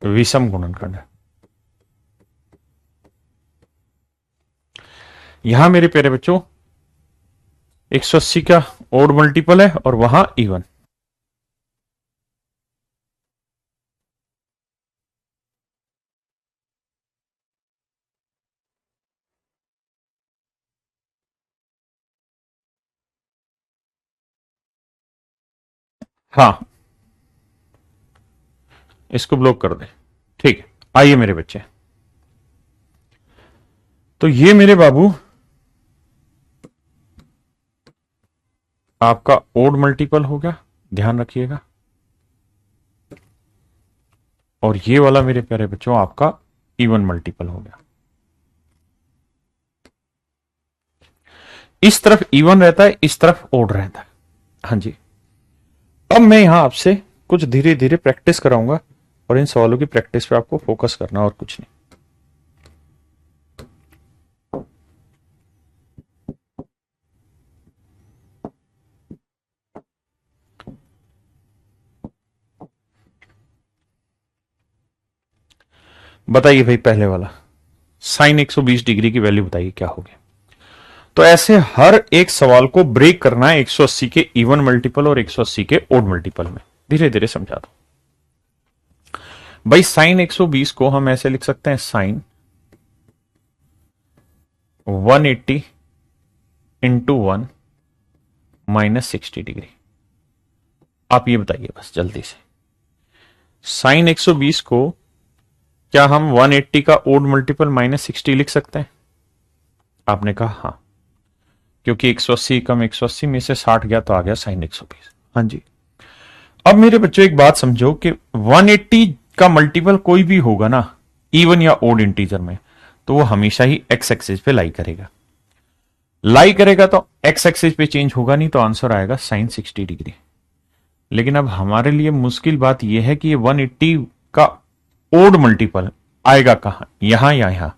विषम गुणनखंड है। यहां मेरे प्यारे बच्चों 180 का ओड मल्टीपल है और वहां इवन। हाँ, इसको ब्लॉक कर दे। ठीक है, आइए मेरे बच्चे, तो ये मेरे बाबू आपका ओड मल्टीपल हो गया, ध्यान रखिएगा। और ये वाला मेरे प्यारे बच्चों आपका इवन मल्टीपल हो गया। इस तरफ इवन रहता है, इस तरफ ओड रहता है। हाँ जी, अब मैं यहां आपसे कुछ धीरे धीरे प्रैक्टिस कराऊंगा और इन सवालों की प्रैक्टिस पे आपको फोकस करना और कुछ नहीं। बताइए भाई, पहले वाला साइन 120 डिग्री की वैल्यू बताइए क्या होगी। तो ऐसे हर एक सवाल को ब्रेक करना है 180 के इवन मल्टीपल और 180 के ओड मल्टीपल में। धीरे धीरे समझा दो भाई। साइन 120 को हम ऐसे लिख सकते हैं, साइन 180 इंटू 1 -60 डिग्री। आप ये बताइए बस जल्दी से, साइन 120 को क्या हम 180 का ओड मल्टीपल -60 लिख सकते हैं? आपने कहा हाँ, क्योंकि 180 कम 180 में से 60 गया तो आ गया साइन 120। हाँ जी। अब मेरे बच्चों एक बात समझो कि 180 का मल्टीपल कोई भी होगा ना, इवन या ओड इंटीजर में, तो वो हमेशा ही एक्स एक्सिस पे लाई करेगा। लाई करेगा तो एक्स एक्सिस पे चेंज होगा नहीं, तो आंसर आएगा साइन 60 डिग्री। लेकिन अब हमारे लिए मुश्किल बात यह है कि ये 180 का ओड मल्टीपल आएगा कहां, यहां या यहां?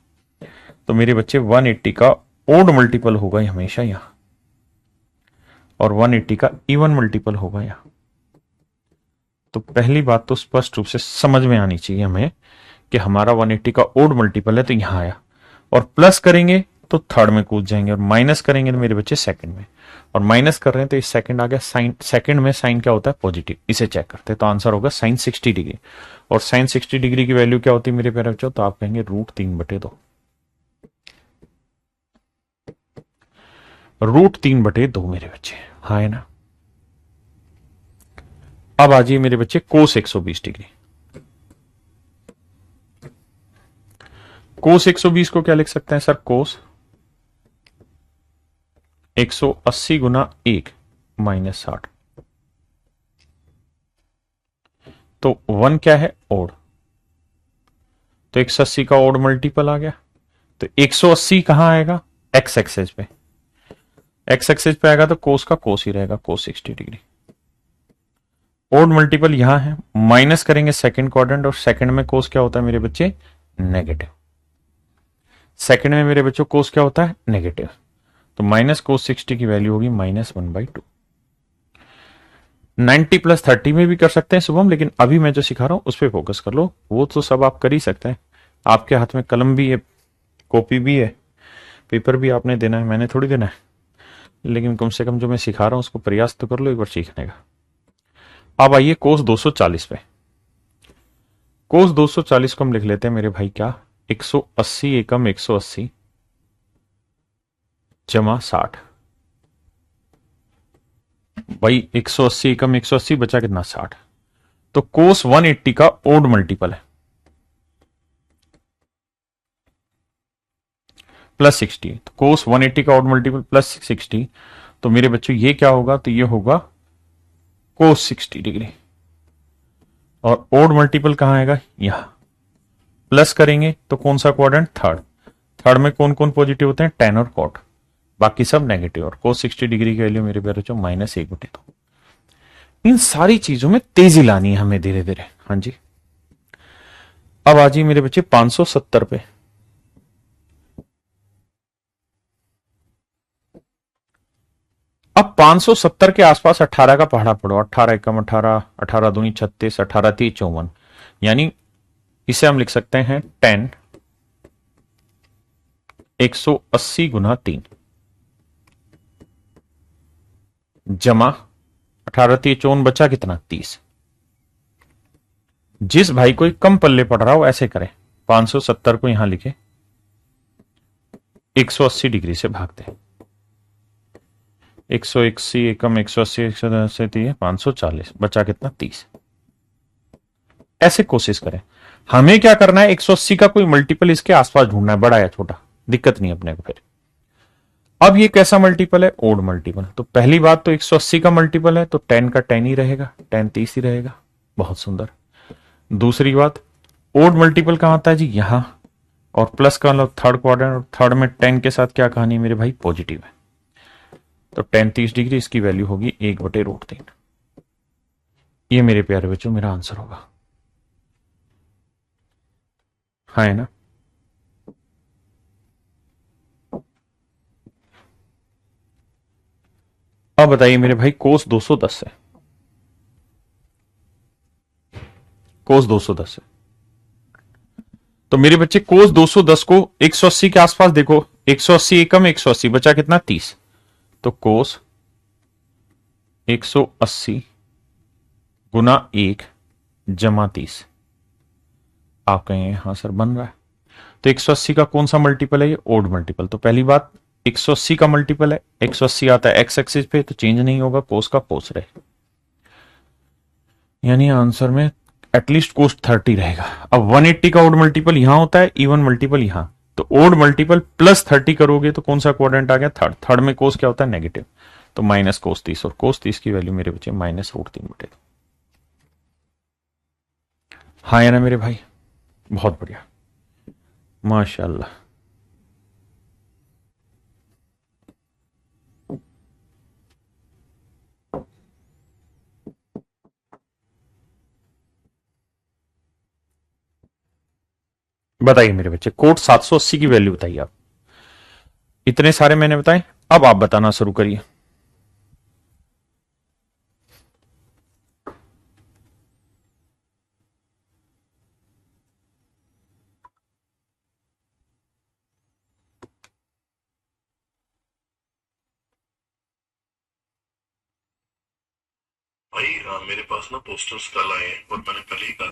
तो मेरे बच्चे 180 का ओड मल्टीपल होगा हमेशा यहां, और 180 का इवन मल्टीपल होगा यहां। तो पहली बात तो स्पष्ट रूप से समझ में आनी चाहिए हमें कि हमारा 180 का ओड मल्टीपल है तो यहां आया, और प्लस करेंगे तो थर्ड में कूद जाएंगे, और माइनस करेंगे तो मेरे बच्चे सेकंड में, और माइनस कर रहे हैं तो इस सेकंड आ गया साइन। सेकंड में साइन क्या होता है? पॉजिटिव। इसे चेक करते हैं तो आंसर होगा साइन 60 डिग्री। और साइन 60 डिग्री की वैल्यू क्या होती है मेरे प्यारे बच्चों? तो आप कहेंगे √3/2। √3/2 मेरे बच्चे, हाँ है ना। अब आ जाइए मेरे बच्चे कोस 120 डिग्री। कोस 120 को क्या लिख सकते हैं सर? कोस 180 गुना 1 -60। तो 1 क्या है? ओड। तो 180 का ओड मल्टीपल आ गया, तो 180 कहां आएगा? एक्स एक्सेस पे। एक्स एक्सेस पे आएगा तो कोस का कोस ही रहेगा, कोस 60 डिग्री। ओड मल्टीपल यहां है, माइनस करेंगे सेकंड क्वाड्रेंट, और सेकंड में कोस क्या होता है मेरे बच्चे? नेगेटिव। सेकंड में मेरे बच्चों कोस क्या होता है? नेगेटिव। तो माइनस कोस 60 की वैल्यू होगी -1/2। 90 + 30 में भी कर सकते हैं शुभम, लेकिन अभी मैं जो सिखा रहा हूं उस पर फोकस कर लो। वो तो सब आप कर ही सकते हैं, आपके हाथ में कलम भी है, कॉपी भी है, पेपर भी आपने देना है, मैंने थोड़ी देना है। लेकिन कम से कम जो मैं सिखा रहा हूं उसको प्रयास तो कर लो एक बार सीखने का। अब आइए कोस 240 पे। कोस 240 को हम लिख लेते हैं मेरे भाई क्या? 180 एकम 180 जमा 60। भाई 180 एकम 180 बचा कितना? 60। तो कोस 180 का ओड मल्टीपल है +60। तो कोस 180 का ओड मल्टीपल +60, तो मेरे बच्चों ये क्या होगा? तो ये होगा कोस 60 डिग्री। और ओड मल्टीपल कहां आएगा? यहां। प्लस करेंगे तो कौन सा क्वाड्रेंट? थर्ड। थर्ड में कौन कौन पॉजिटिव होते हैं? टेन और कॉट, बाकी सब नेगेटिव। और कोस 60 डिग्री की वैल्यू मेरे प्यारे बच्चों -1/2। इन सारी चीजों में तेजी लानी है हमें धीरे धीरे। हाँ जी। अब आ जाइए मेरे बच्चे 570 पे। अब 570 के आसपास 18 का पहाड़ा पड़ो। 18 एकम 18, 18 दूनी 36, 18 3 54, यानी इसे हम लिख सकते हैं 10 180 गुना 3 जमा 18 3 54, बचा कितना? 30। जिस भाई को कम पल्ले पड़ रहा हो ऐसे करें, 570 को यहां लिखे, 180 डिग्री से भागते हैं। 180 एकम 180 180 540, बचा कितना? 30। ऐसे कोशिश करें। हमें क्या करना है? 180 का कोई मल्टीपल इसके आसपास ढूंढना है, बड़ा या छोटा, दिक्कत नहीं अपने को। फिर अब ये कैसा मल्टीपल है? Odd multiple. तो पहली बात तो 180 का मल्टीपल है तो 10 का 10 ही रहेगा, 10 30 ही रहेगा। बहुत सुंदर। दूसरी बात, ओड मल्टीपल कहां आता है जी? यहां। और प्लस का मतलब थर्ड क्वाड्रेंट, और थर्ड में 10 के साथ क्या कहानी मेरे भाई? पॉजिटिव है। तो 10 30 डिग्री, इसकी वैल्यू होगी 1/√3। ये मेरे प्यारे बच्चों मेरा आंसर होगा। हाँ है ना। अब बताइए मेरे भाई कोस 210 है। कोस 210 है, तो मेरे बच्चे कोस 210 को 180 के आसपास देखो, 180 एकम 180, बचा कितना? 30। तो कोस 180 गुना 1 जमा 30। आप कहेंगे हाँ सर बन रहा है। तो 180 का कौन सा मल्टीपल है? ये ओड मल्टीपल। तो पहली बात 180 का मल्टीपल है, 180 आता है एक्स एक्सिस पे तो चेंज नहीं होगा, कोस का कोस रहे। यानी आंसर में एटलीस्ट कोस्ट 30 रहेगा। अब 180 का ओड मल्टीपल यहां होता है, इवन मल्टीपल यहां, तो ओड मल्टीपल प्लस 30 करोगे तो कौन सा क्वाड्रेंट आ गया? थर्ड। थर्ड में कोस क्या होता है? नेगेटिव। तो माइनस कोस 30, और कोस 30 की वैल्यू मेरे बच्चे -√3/2। हाँ या ना मेरे भाई? बहुत बढ़िया, माशाल्लाह। बताइए मेरे बच्चे, कोट 780 की वैल्यू बताइए आप। इतने सारे मैंने बताए, अब आप बताना शुरू करिए। भाई मेरे पास ना पोस्टर्स कल आए हैं और मैंने कल ही कहा।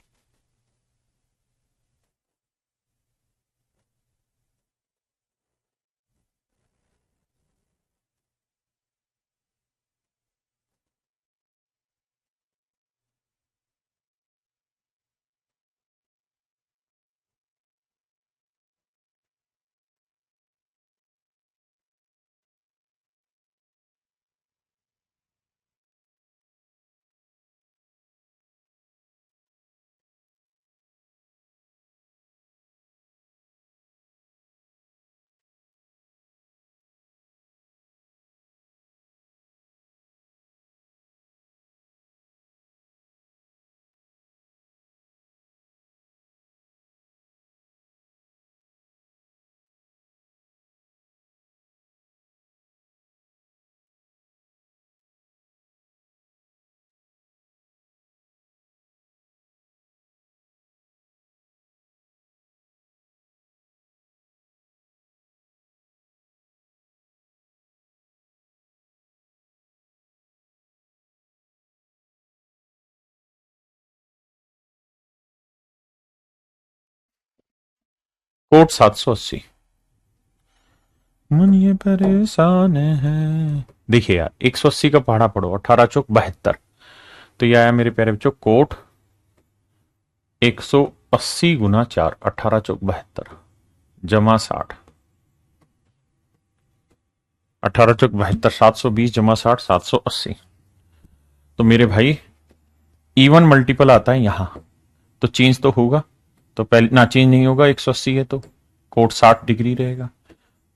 कोट 780। मन ये परेशान है। देखिए यार, 180 का पहाड़ा पड़ो, 18 चौक 72, तो यह आया मेरे प्यारे बच्चों कोट 180 × 4, 18 चौक 72 जमा 60, 18 चौक 72, 720 जमा 60, 780। तो मेरे भाई इवन मल्टीपल आता है यहां, तो चेंज तो होगा, तो पहले ना चेंज नहीं होगा, 180 है तो कोट 60 डिग्री रहेगा।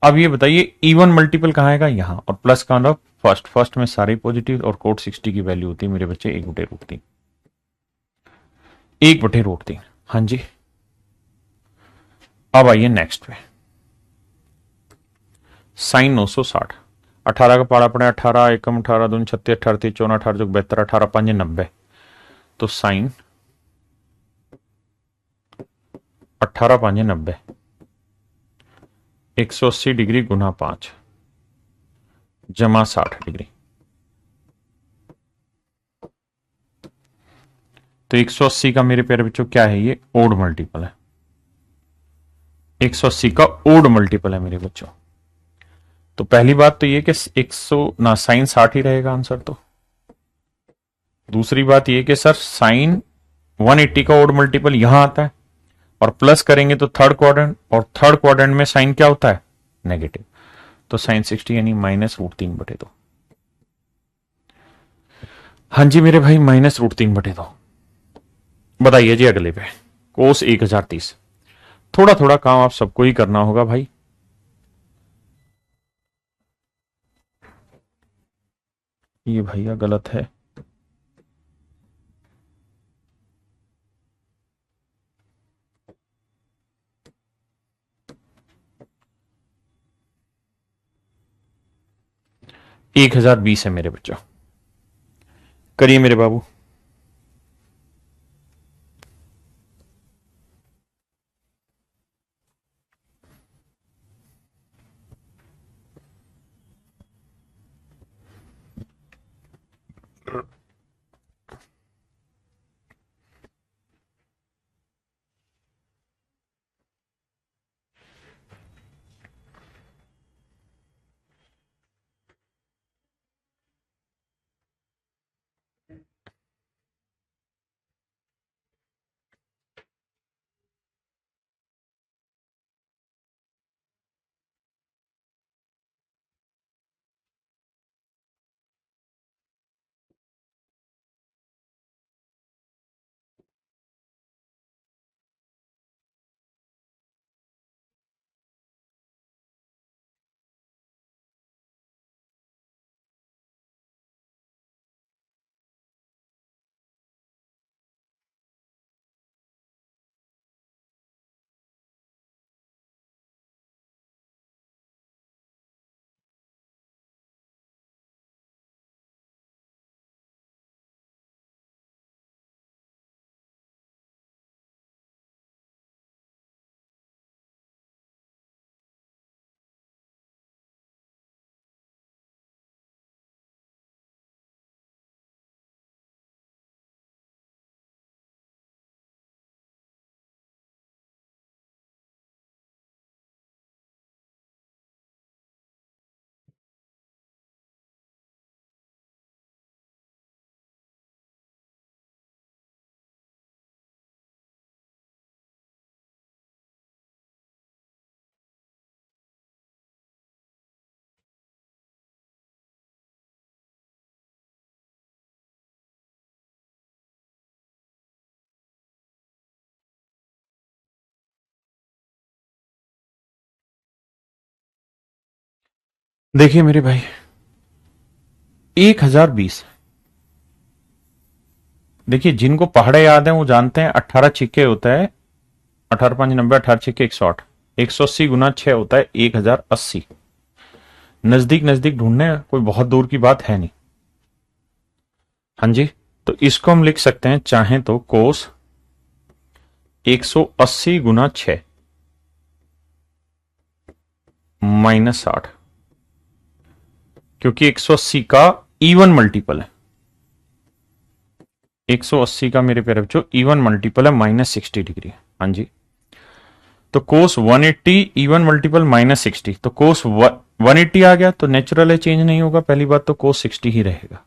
अब ये बताइए इवन मल्टीपल कहाँ आएगा? यहां, और प्लस कहाँ रहा? फर्स्ट। फर्स्ट में सारे पॉजिटिव, और कोट 60 की वैल्यू होती है मेरे बच्चे 1/√3। 1/√3। हाँ जी। अब आइए नेक्स्ट पे, साइन 960। 18 का पारा पड़े, 18 एकम 18 दून 36, 18 3 14, 18 जो 72, 18 5 90, तो साइन 18 5 90, 180 डिग्री गुना 5 जमा 60 डिग्री। तो 180 का मेरे प्यारे बच्चों क्या है? ये ओड मल्टीपल है। 180 का ओड मल्टीपल है मेरे बच्चों। तो पहली बात तो ये कि 100 ना साइन 60 ही रहेगा आंसर तो। दूसरी बात ये कि सर साइन 180 का ओड मल्टीपल यहां आता है, और प्लस करेंगे तो थर्ड क्वाड्रेंट, और थर्ड क्वाड्रेंट में साइन क्या होता है? नेगेटिव। तो साइन 60 यानी -√3/2। हाँ जी मेरे भाई, -√3/2। बताइए जी अगले पे, कोस 1030। थोड़ा थोड़ा काम आप सबको ही करना होगा भाई। ये भैया गलत है। एक हजार बीस है मेरे बच्चों। करिए मेरे बाबू। देखिए मेरे भाई, 1020। देखिए जिनको पहाड़े याद है वो जानते हैं 18 छिक्के होता है, 18×5 = 90, 18 छिक्के 108, 180 गुना 6 होता है 1080। नजदीक नजदीक ढूंढने हैं, कोई बहुत दूर की बात है नहीं। हाँ जी, तो इसको हम लिख सकते हैं चाहें तो कोस 180 गुना 6 -60, क्योंकि 180 का इवन मल्टीपल है। 180 का मेरे प्यारे बच्चों इवन मल्टीपल है -60 डिग्री। हाँ जी, तो कोस 180 इवन मल्टीपल -60, तो कोस 180 आ गया तो नेचुरल है, चेंज नहीं होगा। पहली बात तो कोस 60 ही रहेगा।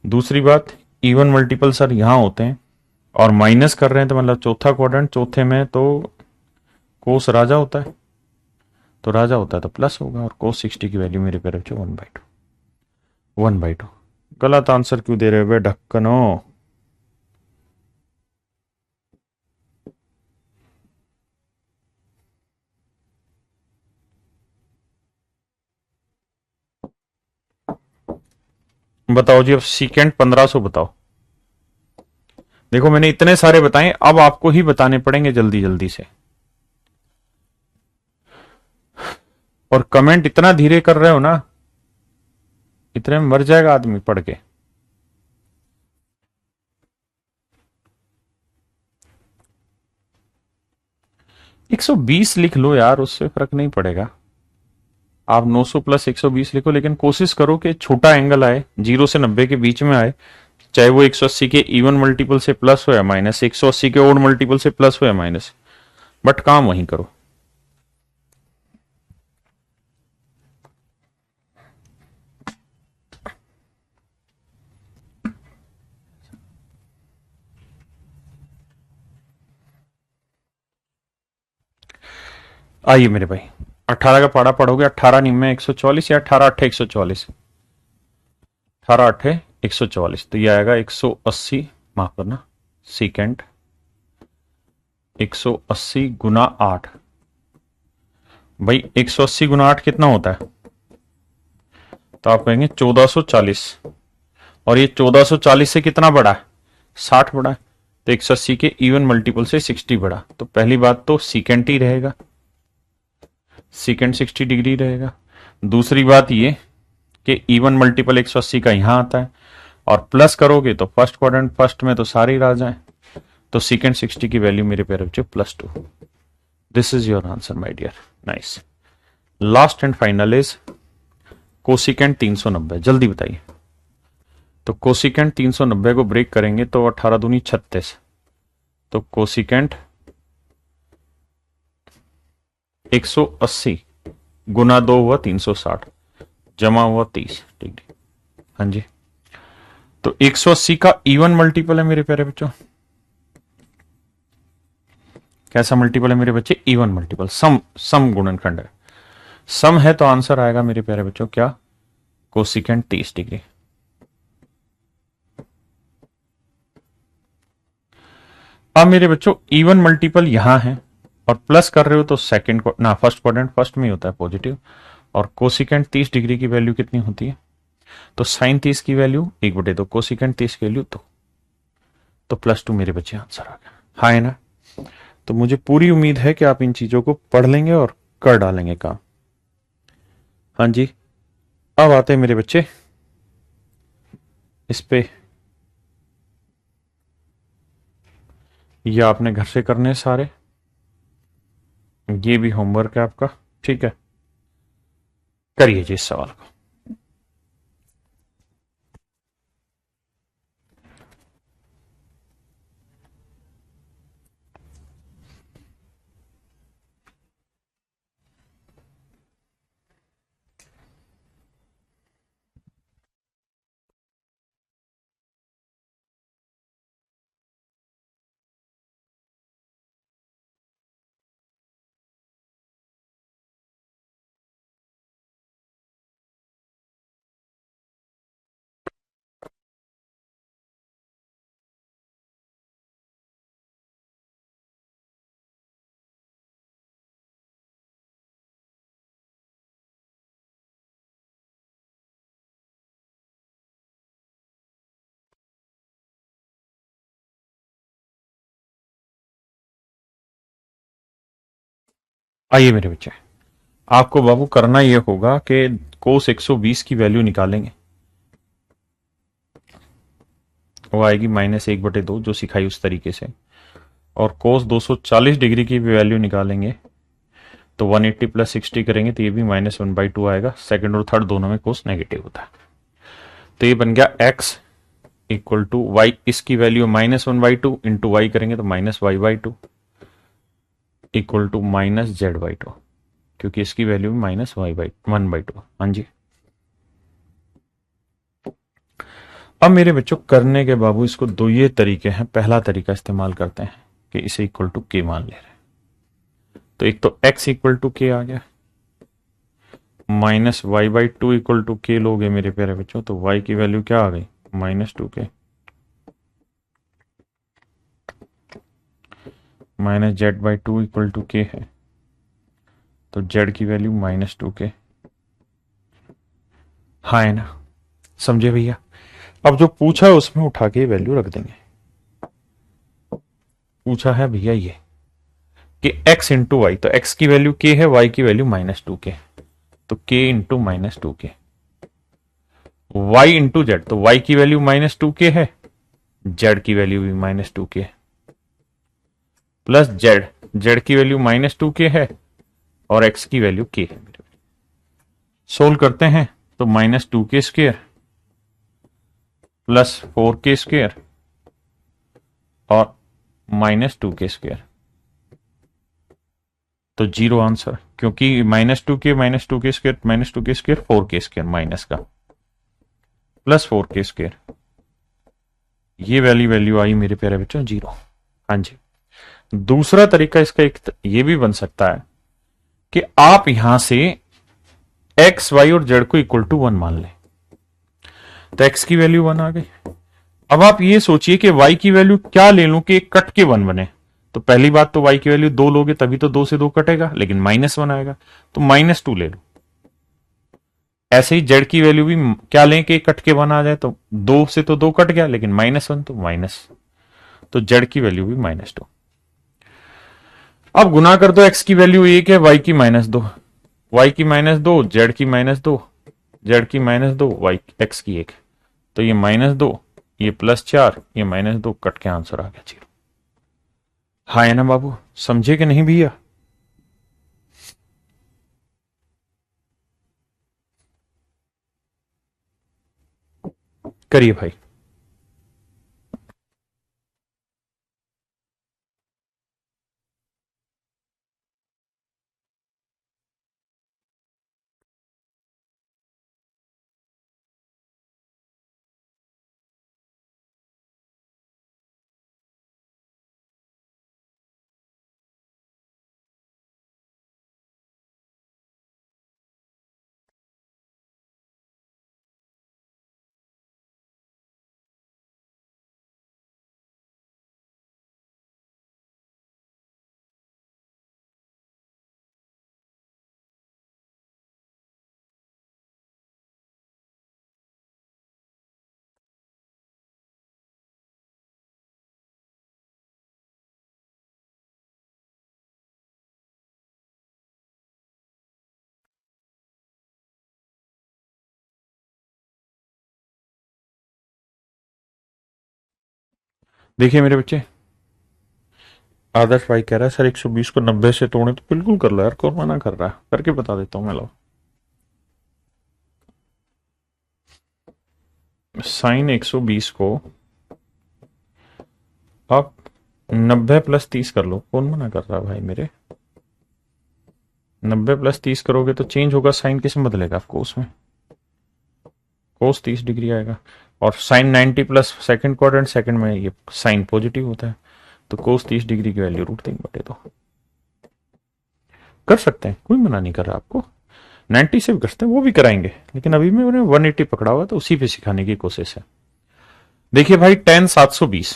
दूसरी बात, इवन मल्टीपल सर यहां होते हैं और माइनस कर रहे हैं, तो मतलब चौथा क्वाड्रेंट, चौथे में तो कोस राजा होता है, तो राजा होता है तो प्लस होगा, और कोस 60 की वैल्यू मेरे प्यारे बच्चों 1/2। 1/2 गलत आंसर क्यों दे रहे हो बे ढक्कनो? बताओ जी, अब सीकेंड 1500 बताओ। देखो मैंने इतने सारे बताए, अब आपको ही बताने पड़ेंगे जल्दी जल्दी से। और कमेंट इतना धीरे कर रहे हो ना, इतने में मर जाएगा आदमी पढ़ के। 120 लिख लो यार, उससे फर्क नहीं पड़ेगा। आप 900 + 120 लिखो, लेकिन कोशिश करो कि छोटा एंगल आए, 0 से 90 के बीच में आए। चाहे वो 180 के इवन मल्टीपल से प्लस हो या माइनस, 180 के ओड मल्टीपल से प्लस हो या माइनस, बट काम वहीं करो। आइए मेरे भाई, 18 का पाड़ा पढ़ोगे, 18 निम्न 144 या 18 8 144? 18 8 144, तो ये आएगा 180, माफ करना, सीकेंड 180 गुना 8। भाई 180 गुना 8 कितना होता है? तो आप कहेंगे 1440, और ये 1440 से कितना बड़ा है? 60 बड़ा है। तो 180 के इवन मल्टीपल से 60 बड़ा, तो पहली बात तो सीकेंट ही रहेगा, सीकेंट 60 डिग्री रहेगा। दूसरी बात ये कि इवन मल्टीपल 180 का यहां आता है, और प्लस करोगे तो फर्स्ट क्वाड्रेंट, फर्स्ट में तो सारे ही आ जाए, तो सीकेंट 60 की वैल्यू मेरे प्यारे बच्चों +2। This is your answer my dear, nice. Last and final is cosecant 390, जल्दी बताइए। तो कोसिकेंट 390 को ब्रेक करेंगे तो 18 दूनी 36, तो कोसिकेंट 180 गुना 2 हुआ 360, जमा हुआ 30 डिग्री। हाँ जी, तो 180 का इवन मल्टीपल है मेरे प्यारे बच्चों, कैसा मल्टीपल है मेरे बच्चे? इवन मल्टीपल, सम गुणनखंड है, सम है, तो आंसर आएगा मेरे प्यारे बच्चों क्या? Cosecant 30 degree. अब मेरे बच्चों इवन मल्टीपल यहां है, और प्लस कर रहे हो तो सेकंड को ना, फर्स्ट क्वाड्रेंट फर्स्ट में ही होता है पॉजिटिव, और कोसिकेंट 30 डिग्री की वैल्यू कितनी होती है? तो साइन 30 की वैल्यू 1/2, कोसिकेंट 30 की वैल्यू 2, तो +2 मेरे बच्चे आंसर आ गया। हाँ है ना? तो मुझे पूरी उम्मीद है कि आप इन चीजों को पढ़ लेंगे और कर डालेंगे काम। हाँ जी, अब आते हैं मेरे बच्चे इस पे, ये आपने घर से करने सारे, ये भी होमवर्क है आपका, ठीक है? करिए जी इस सवाल को। आइए मेरे बच्चे, आपको बाबू करना यह होगा कि कोस 120 की वैल्यू निकालेंगे, वो आएगी -1/2 जो सिखाई उस तरीके से, और कोस 240 डिग्री की भी वैल्यू निकालेंगे तो 180 + 60 करेंगे तो ये भी -1/2 आएगा। सेकंड और थर्ड दोनों में कोस नेगेटिव होता है। तो ये बन गया x इक्वल टू वाई, इसकी वैल्यू -1/2 इंटू वाई करेंगे तो -y/2 इक्वल टू -z/2, क्योंकि इसकी वैल्यू -y/1/2। हाँ जी। अब मेरे बच्चों करने के बाबू इसको दो ये तरीके हैं। पहला तरीका इस्तेमाल करते हैं कि इसे इक्वल टू k मान ले रहे हैं। तो एक तो x इक्वल टू k आ गया, -y/2 इक्वल टू k लोगे मेरे प्यारे बच्चों तो y की वैल्यू क्या आ गई, -2k, -z/2 equal to k है तो z की वैल्यू -2k। हाँ है ना, समझे भैया। अब जो पूछा है उसमें उठा के वैल्यू रख देंगे। पूछा है भैया ये कि x इंटू वाई, तो x की वैल्यू k है, y की वैल्यू -2k, तो k into -2k, y into Z, तो y की वैल्यू -2k है, z की वैल्यू भी -2k, प्लस z की वैल्यू -2k है और x की वैल्यू k है। सोल्व करते हैं तो -2k² प्लस 4k² और -2k², तो जीरो आंसर, क्योंकि -2k -2k² 4k² माइनस का प्लस 4k², ये वैल्यू आई मेरे प्यारे बच्चों जीरो। हाँ जी। दूसरा तरीका इसका एक ये भी बन सकता है कि आप यहां से x, y और z को इक्वल टू 1 मान लें, तो x की वैल्यू 1 आ गई। अब आप ये सोचिए कि y की वैल्यू क्या ले लूं कि एक कट के 1 बने। तो पहली बात तो y की वैल्यू 2 लोगे तभी तो 2 से 2 कटेगा, लेकिन -1 आएगा तो -2 ले लो। ऐसे ही z की वैल्यू भी क्या लें कि कट के 1 आ जाए, तो 2 से तो 2 कट गया, लेकिन -1 तो माइनस, तो z की वैल्यू भी -2। अब गुना कर दो, x की वैल्यू 1 है, y की -2, y की -2, z की -2, z की -2, y x की 1, तो ये -2, ये +4, ये -2, कट के आंसर आ गया जीरो। हाँ है ना बाबू, समझे कि नहीं भैया। करिए भाई। देखिए मेरे बच्चे, आदर्श भाई कह रहा है सर 120 को 90 से तोड़े, तो बिल्कुल कर लो यार, कौन मना कर रहा है, करके बता देता हूं मैं। लो, साइन 120 को आप 90 + 30 कर लो, कौन मना कर रहा है भाई मेरे। 90 + 30 करोगे तो चेंज होगा, साइन किस में बदलेगा आपको, उसमें कोस 30 डिग्री आएगा, और sine 90 plus second quadrant, second में ये साइन पॉजिटिव होता है, तो कोस 30 डिग्री की वैल्यू √3/2 कर सकते हैं, कोई मना नहीं कर रहा आपको। 90 से भी कर सकते हैं, वो भी कराएंगे, लेकिन अभी मैंने 180 पकड़ा हुआ तो उसी पे सिखाने की कोशिश है। देखिए भाई, tan 720,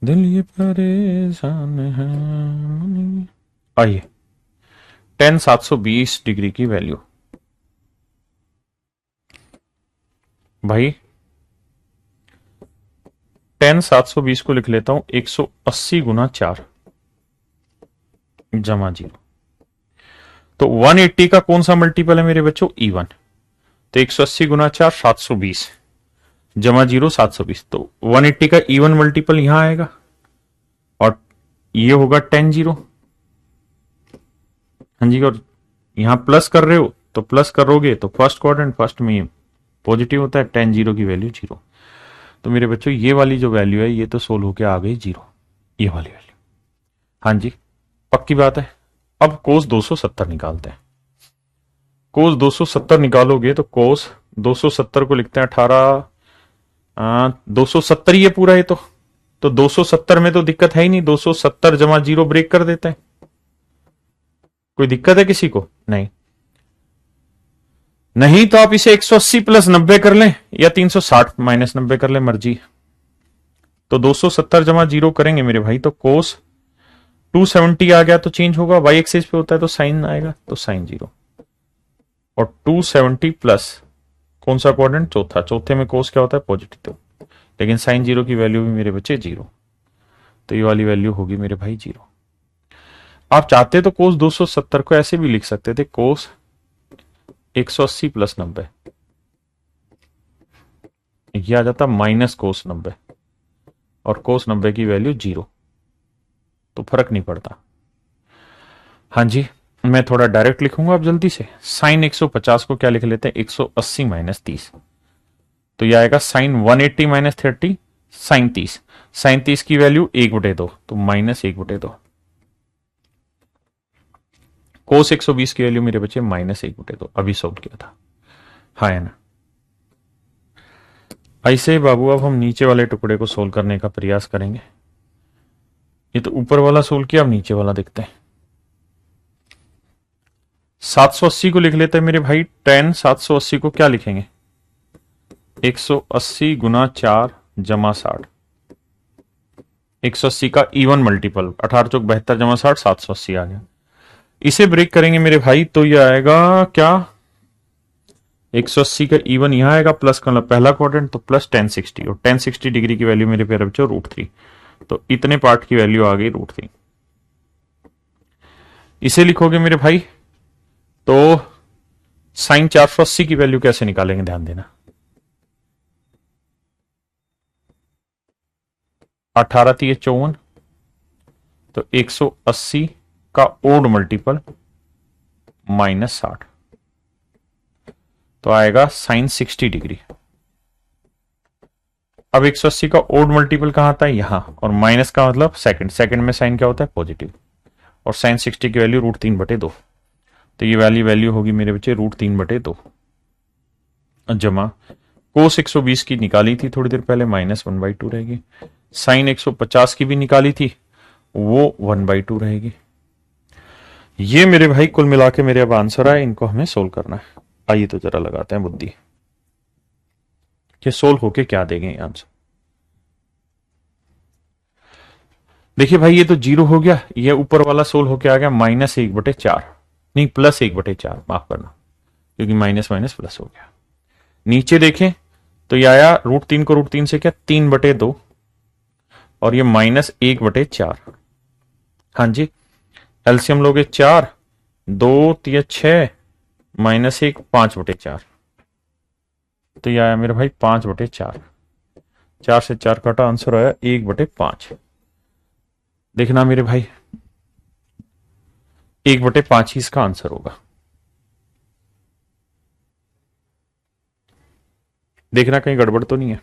दिल ये परेशान है। आइए, tan 720 डिग्री की वैल्यू भाई, tan 720 को लिख लेता हूं 180 × 4, जमा 0। तो 180 का कौन सा मल्टीपल है मेरे बच्चों? E1। तो 180 गुना 4 720 जमा 0 720। तो 180 का E1 मल्टीपल यहां आएगा और ये होगा 10 0। हाँ जी, और यहां प्लस कर रहे हो तो प्लस करोगे तो फर्स्ट क्वाड्रेंट फर्स्ट में पॉजिटिव होता है, 10 0 की वैल्यू 0। तो मेरे बच्चों ये वाली जो वैल्यू है ये तो सोल्व होके आ गई 0, ये वाली वैल्यू। हाँ जी, पक्की बात है। अब कोस 270 निकालते हैं। कोस 270 निकालोगे तो कोस 270 को लिखते हैं 18, 270 ही है पूरा। ये तो 270 में तो दिक्कत है ही नहीं, 270 जमा 0 ब्रेक कर देते हैं। कोई दिक्कत है किसी को? नहीं। नहीं तो आप इसे 180 प्लस 90 कर लें या 360 माइनस 90 कर लें, मर्जी। तो 270 जमा 0 करेंगे मेरे भाई तो कोस 270 आ गया तो चेंज होगा, वाई एक्सिस पे होता है तो साइन आएगा, तो साइन 0। और 270 प्लस कौन सा क्वाड्रेंट? चौथा। चौथे में कोस क्या होता है? पॉजिटिव। लेकिन साइन 0 की वैल्यू भी मेरे बच्चे 0, तो ये वाली वैल्यू होगी मेरे भाई 0। आप चाहते तो कोस 270 को ऐसे भी लिख सकते थे, कोस 180 प्लस 90, ये आ जाता माइनस कोस 90, और कोस 90 की वैल्यू 0, तो फर्क नहीं पड़ता। हाँ जी, मैं थोड़ा डायरेक्ट लिखूंगा अब जल्दी से। साइन 150 को क्या लिख लेते हैं? 180 माइनस 30। तो यह आएगा साइन 180 माइनस 30 साइन 30। साइन 30 की वैल्यू 1/2, तो माइनस 1/2। कोस 120 की वैल्यू मेरे बच्चे माइनस 1/2, अभी सोल्व किया था। हाँ है ना? ऐसे बाबू अब हम नीचे वाले टुकड़े को सोल्व करने का प्रयास करेंगे। ये तो ऊपर वाला सोल्व किया, अब नीचे वाला देखते हैं। 780 को लिख लेते हैं मेरे भाई 10। 780 को क्या लिखेंगे? 180 गुना 4 जमा 60। 180 का E1 मल्टीपल 18 चौक 72 जमा 60, 780 आ गया। इसे ब्रेक करेंगे मेरे भाई तो ये आएगा क्या? 180 का E1 यहां आएगा, प्लस का पहला क्वाड्रेंट तो प्लस 1060, और 1060 डिग्री की वैल्यू मेरे प्यारे बच्चों √3। तो इतने पार्ट की वैल्यू आ गई √3। इसे लिखोगे मेरे भाई तो साइन 480 की वैल्यू कैसे निकालेंगे, ध्यान देना। 18 3 54, तो 180 का ओड मल्टीपल माइनस 60, तो आएगा साइन 60 डिग्री। अब 180 का ओड मल्टीपल कहां आता है? यहां, और माइनस का मतलब सेकंड। सेकंड में साइन क्या होता है? पॉजिटिव। और साइन 60 की वैल्यू √3/2, तो ये वाली वैल्यू होगी मेरे बच्चे √3/2। जमा कोस 120 की निकाली थी थोड़ी देर पहले, -1/2 रहेगी। साइन 150 की भी निकाली थी, वो 1/2 रहेगी। ये मेरे भाई कुल मिला के मेरे अब आंसर आए, इनको हमें सोल्व करना है। आइए तो जरा लगाते हैं बुद्धि कि सोल्व होके क्या देंगे आंसर। देखिए भाई ये तो 0 हो गया, ये ऊपर वाला सोल्व होके आ गया -1/4, नहीं +1/4, माफ करना, क्योंकि माइनस माइनस प्लस हो गया। नीचे देखें तो ये आया √3 को √3 से क्या 3/2, और ये -1/4। हाँ जी, एलसीएम लोगे 4, 2 3 6, -1 5/4, तो ये आया मेरे भाई 5/4। 4 से 4 काटा, आंसर आया 1/5। देखना मेरे भाई 1/5 ही इसका आंसर होगा। देखना कहीं गड़बड़ तो नहीं है।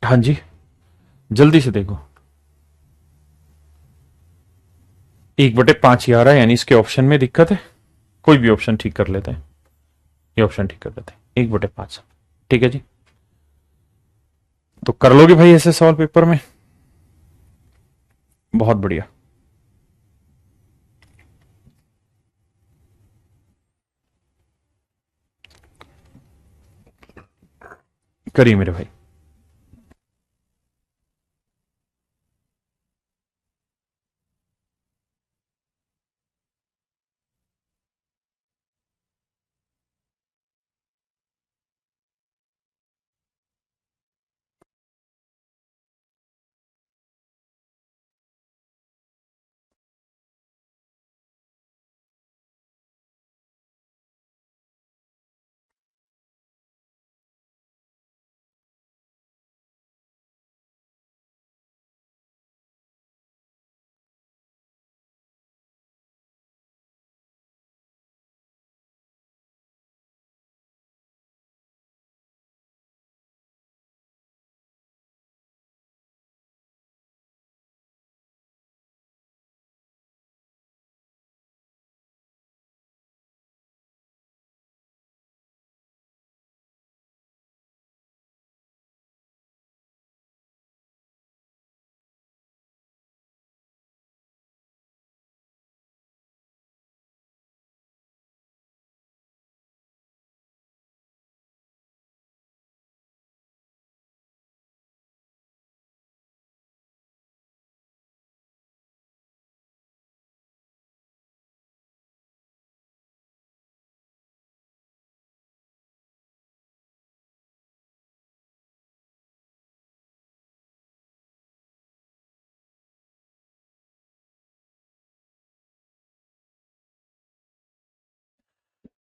हाँ जी, जल्दी से देखो। 1/5 ही आ रहा है, यानी इसके ऑप्शन में दिक्कत है। कोई भी ऑप्शन ठीक कर लेते हैं, ये ऑप्शन ठीक कर लेते हैं, 1/5। ठीक है जी, तो कर लोगे भाई ऐसे सवाल पेपर में? बहुत बढ़िया। करिए मेरे भाई।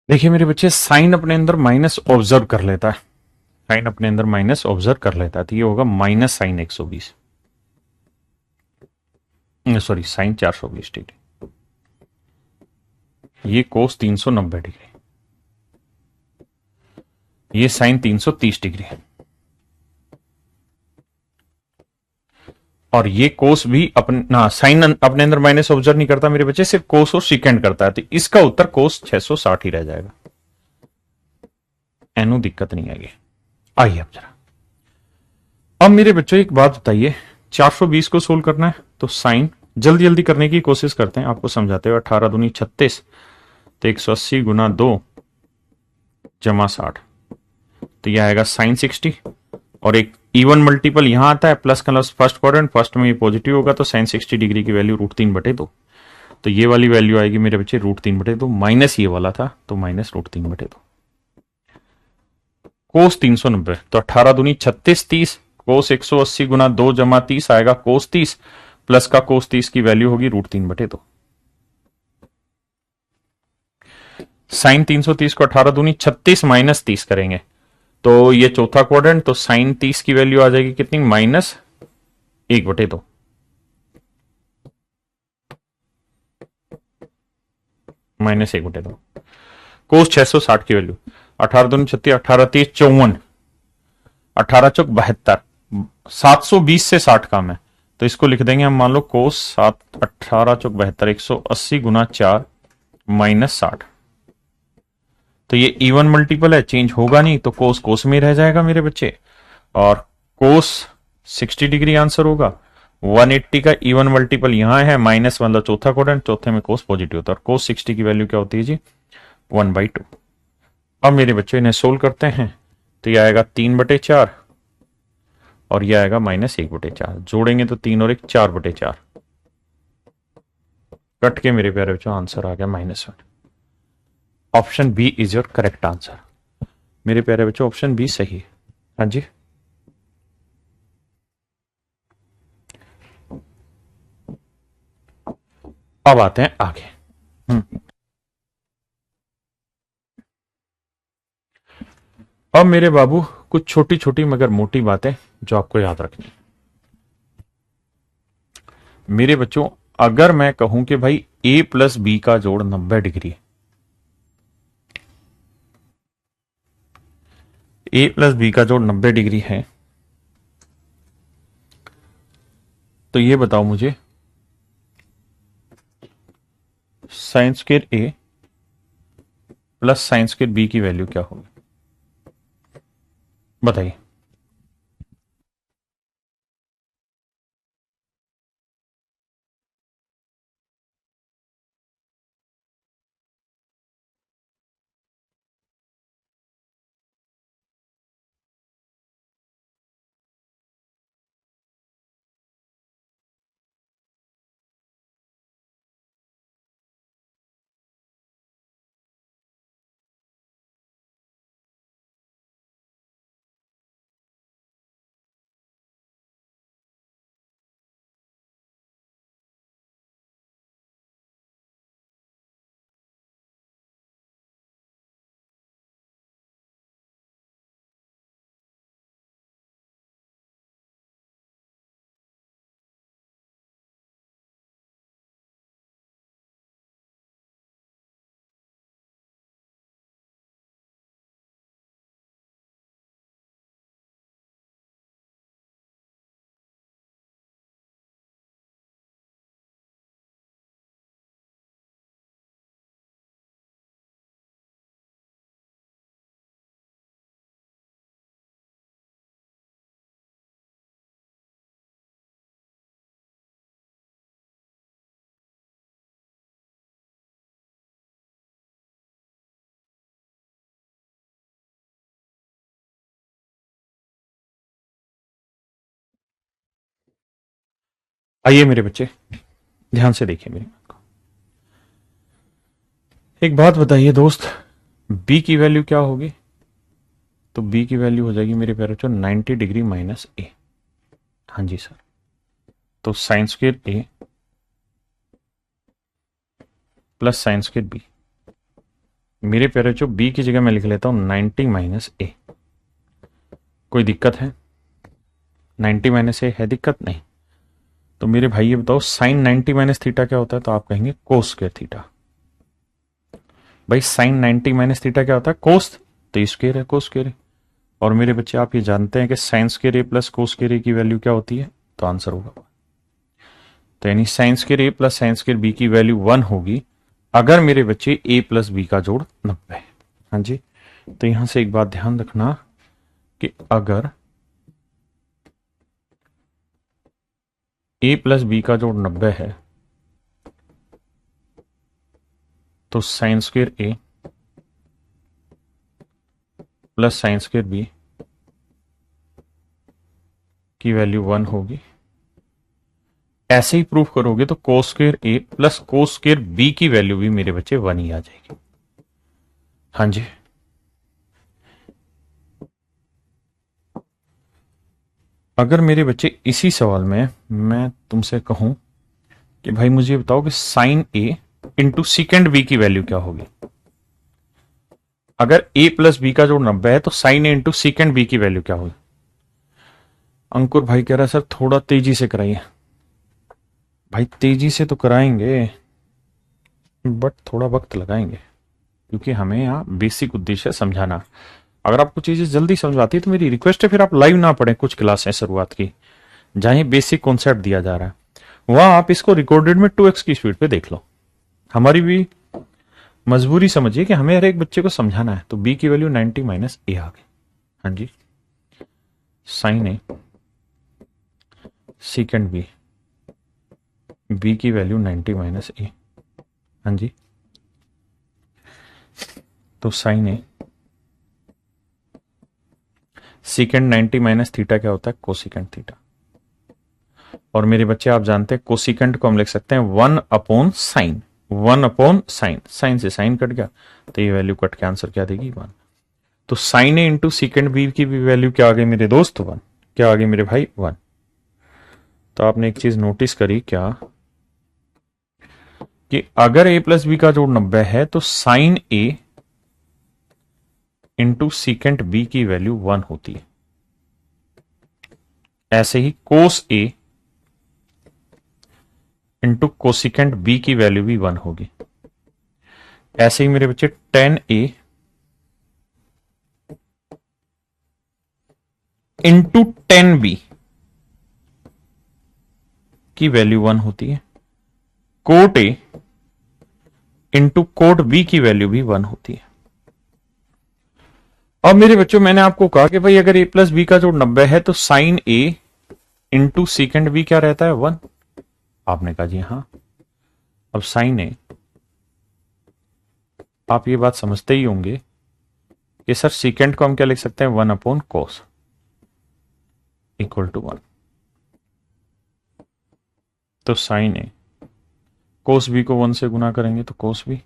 देखिए मेरे बच्चे, साइन अपने अंदर माइनस ऑब्जर्व कर लेता है, साइन अपने अंदर माइनस ऑब्जर्व कर लेता है, तो ये होगा minus sine 120, sorry sine 420 degree. ये कोस 390 डिग्री, ये साइन 330 डिग्री है, और ये कोस भी अपना साइन अपने अंदर माइनस ऑब्जर्व नहीं करता मेरे बच्चे, सिर्फ कोस और सिकेंड करता है, तो इसका उत्तर कोस 660 ही रह जाएगा। एनो दिक्कत नहीं आएगी। आइए अब जरा, अब मेरे बच्चों एक बात बताइए, 420 को सोल्व करना है तो साइन जल्दी जल्दी करने की कोशिश करते हैं, आपको समझाते हुए। 18 दूनी 36, तो 180 गुना 2 जमा 60, तो यह आएगा साइन 60, और एक इवन मल्टीपल यहां आता है प्लस का फर्स्ट क्वाड्रेंट, फर्स्ट में ये पॉजिटिव होगा, तो साइन 60 डिग्री की वैल्यू √3/2, तो ये वाली वैल्यू आएगी मेरे बच्चे √3/2, माइनस ये वाला था तो माइनस √3/2। कोस 390, तो 18 दूनी 36, 30, कोस 180 गुना 2 जमा 30 आएगा कोस 30, प्लस का कोस 30 की वैल्यू होगी √3/2। साइन 330 को 18 दूनी 36 माइनस 30 करेंगे, तो ये चौथा क्वाड्रेंट, तो साइन 30 की वैल्यू आ जाएगी कितनी, -1/2, -1/2। कोस 660 की वैल्यू, 18 दूनी 36, 18 30 54, 18 चौक 72, 720 से 60 कम है, तो इसको लिख देंगे हम, मान लो कोस 18 चौक 72, 180 गुना 4 -60, तो ये इवन मल्टीपल है, चेंज होगा नहीं, तो कोस कोस में रह जाएगा मेरे बच्चे, और कोस 60 डिग्री आंसर होगा। 180 का इवन मल्टीपल यहां है, माइनस मतलब चौथा क्वाड्रेंट, चौथे में कोस पॉजिटिव होता है, और कोस 60 की वैल्यू क्या होती है जी, 1/2। अब मेरे बच्चों इन्हें सोल्व करते हैं, तो यह आएगा 3/4, और यह आएगा -1/4, जोड़ेंगे तो 3 और 1 4/4, कट के मेरे प्यारे बच्चों आंसर आ गया -1। Option B is your correct answer. मेरे प्यारे बच्चों ऑप्शन बी सही है। हाँ जी, अब आते हैं आगे। अब मेरे बाबू कुछ छोटी छोटी मगर मोटी बातें जो आपको याद रखनी। मेरे बच्चों, अगर मैं कहूं कि भाई a प्लस बी का जोड़ 90 डिग्री, a प्लस बी का जोड़ 90 डिग्री है, तो ये बताओ मुझे साइन स्क्वायर ए प्लस साइन स्क्वायर बी की वैल्यू क्या होगी, बताइए। आइए मेरे बच्चे, ध्यान से देखिए मेरी बात को। एक बात बताइए दोस्त, b की वैल्यू क्या होगी? तो b की वैल्यू हो जाएगी मेरे प्यारे बच्चों 90 डिग्री माइनस a। हाँ जी सर, तो sine square a plus sine square b। मेरे प्यारे बच्चों b की जगह मैं लिख लेता हूं 90 माइनस a। कोई दिक्कत है? 90 माइनस a है दिक्कत? नहीं। तो मेरे भाई ये बताओ साइन 90 माइनस थीटा क्या होता है? तो आप कहेंगे कोस स्क्वायर थीटा। भाई साइन 90 माइनस थीटा क्या होता है? कोस, तो स्क्वायर है, कोस स्क्वायर है। और मेरे बच्चे आप ये जानते हैं कि साइन स्क्वायर ए प्लस कोस स्क्वायर ए की वैल्यू क्या होती है? तो आंसर होगा, तो यानी साइन स्क्वायर ए प्लस साइन स्क्वायर बी की वैल्यू 1 होगी अगर मेरे बच्चे a प्लस बी का जोड़ 90 है। हाँ जी, तो यहां से एक बात ध्यान रखना कि अगर a प्लस बी का जोड़ 90 है तो साइन स्क्वायर ए प्लस साइन स्क्वायर बी की वैल्यू 1 होगी। ऐसे ही प्रूफ करोगे तो कोस स्क्वायर ए प्लस कोस स्क्वायर बी की वैल्यू भी मेरे बच्चे 1 ही आ जाएगी। हाँ जी, अगर मेरे बच्चे इसी सवाल में मैं तुमसे कहूं कि भाई मुझे बताओ कि sign A into secant B की वैल्यू क्या होगी? अगर a प्लस बी का जोड़ 90 है तो sine A into secant B की वैल्यू क्या होगी? अंकुर भाई कह रहा है सर थोड़ा तेजी से कराइए। भाई तेजी से तो कराएंगे बट थोड़ा वक्त लगाएंगे, क्योंकि हमें यहाँ बेसिक उद्देश्य समझाना। अगर आपको चीजें जल्दी समझ आती है तो मेरी रिक्वेस्ट है फिर आप लाइव ना पढ़ें कुछ क्लासें शुरुआत की, जहां बेसिक कॉन्सेप्ट दिया जा रहा है, वहां आप इसको रिकॉर्डेड में 2x की स्पीड पे देख लो। हमारी भी मजबूरी समझिए कि हमें हर एक बच्चे को समझाना है। तो b की वैल्यू 90 माइनस ए आ गई। हाँ जी, साइन ए सीकेंड बी, b की वैल्यू 90 माइनस ए। हाँ जी, तो साइन ए सीकेंड 90 माइनस थीटा क्या होता है? Cosecant theta. और मेरे बच्चे आप जानते हैं कोसिकेंड को हम लिख सकते हैं 1 upon sine, 1 upon sine, sine से साइन कट गया तो ये वैल्यू कट के आंसर क्या देगी? 1। तो sine A into secant B की भी वैल्यू क्या आ गई मेरे दोस्त? 1। क्या आ गई मेरे भाई? 1। तो आपने एक चीज नोटिस करी क्या कि अगर a प्लस बी का जोड़ 90 है तो sine A into secant B की वैल्यू 1 होती है। ऐसे ही cos A into cosecant B की वैल्यू भी 1 होगी। ऐसे ही मेरे बच्चे tan A into tan B की वैल्यू 1 होती है। Cot A into cot B की वैल्यू भी 1 होती है। अब मेरे बच्चों मैंने आपको कहा कि भाई अगर a प्लस बी का जोड़ 90 है तो sine A into secant B क्या रहता है? 1। आपने कहा जी हाँ। अब साइन ए, आप ये बात समझते ही होंगे कि सर सीकेंड को हम क्या लिख सकते हैं? 1 अपॉन कोस इक्वल टू 1। तो साइन ए कोस बी को 1 से गुना करेंगे तो cos B,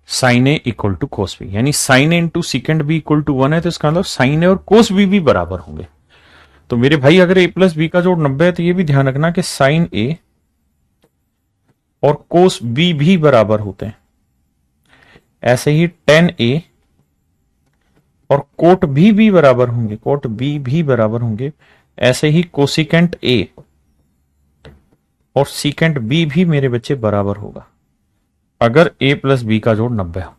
sine A equal to cos B, यानी sine A into secant B equal to 1 है तो इसका मतलब साइन ए और कोस बी भी बराबर होंगे। तो मेरे भाई अगर a प्लस बी का जोड़ 90 है तो ये भी ध्यान रखना कि साइन ए और कोस बी भी बराबर होते हैं। ऐसे ही टेन ए और कोट भी बराबर होंगे, कोट बी भी बराबर होंगे। ऐसे ही कोसिकेंट ए और सीकेंट बी भी मेरे बच्चे बराबर होगा अगर a प्लस बी का जोड़ 90 हो।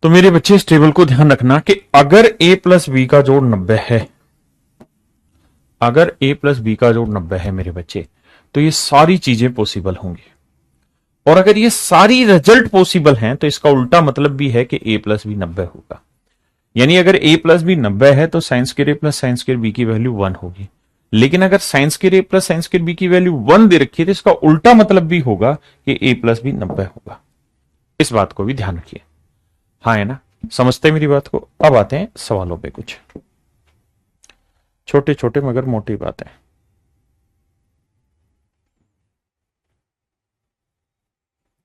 तो मेरे बच्चे इस टेबल को ध्यान रखना कि अगर a प्लस बी का जोड़ 90 है, अगर a प्लस बी का जोड़ 90 है मेरे बच्चे, तो ये सारी चीजें पॉसिबल होंगी। और अगर ये सारी रिजल्ट पॉसिबल हैं तो इसका उल्टा मतलब भी है कि a प्लस बी 90 होगा। यानी अगर a प्लस बी 90 है तो sine square a plus sine square b की वैल्यू 1 होगी। लेकिन अगर sine square a plus sine square b की वैल्यू 1 दे रखी है तो इसका उल्टा मतलब भी होगा कि a प्लस बी 90 होगा। इस बात को भी ध्यान रखिए। हाँ है ना, समझते हैं मेरी बात को। अब आते हैं सवालों पे, कुछ छोटे छोटे मगर मोटी बातें।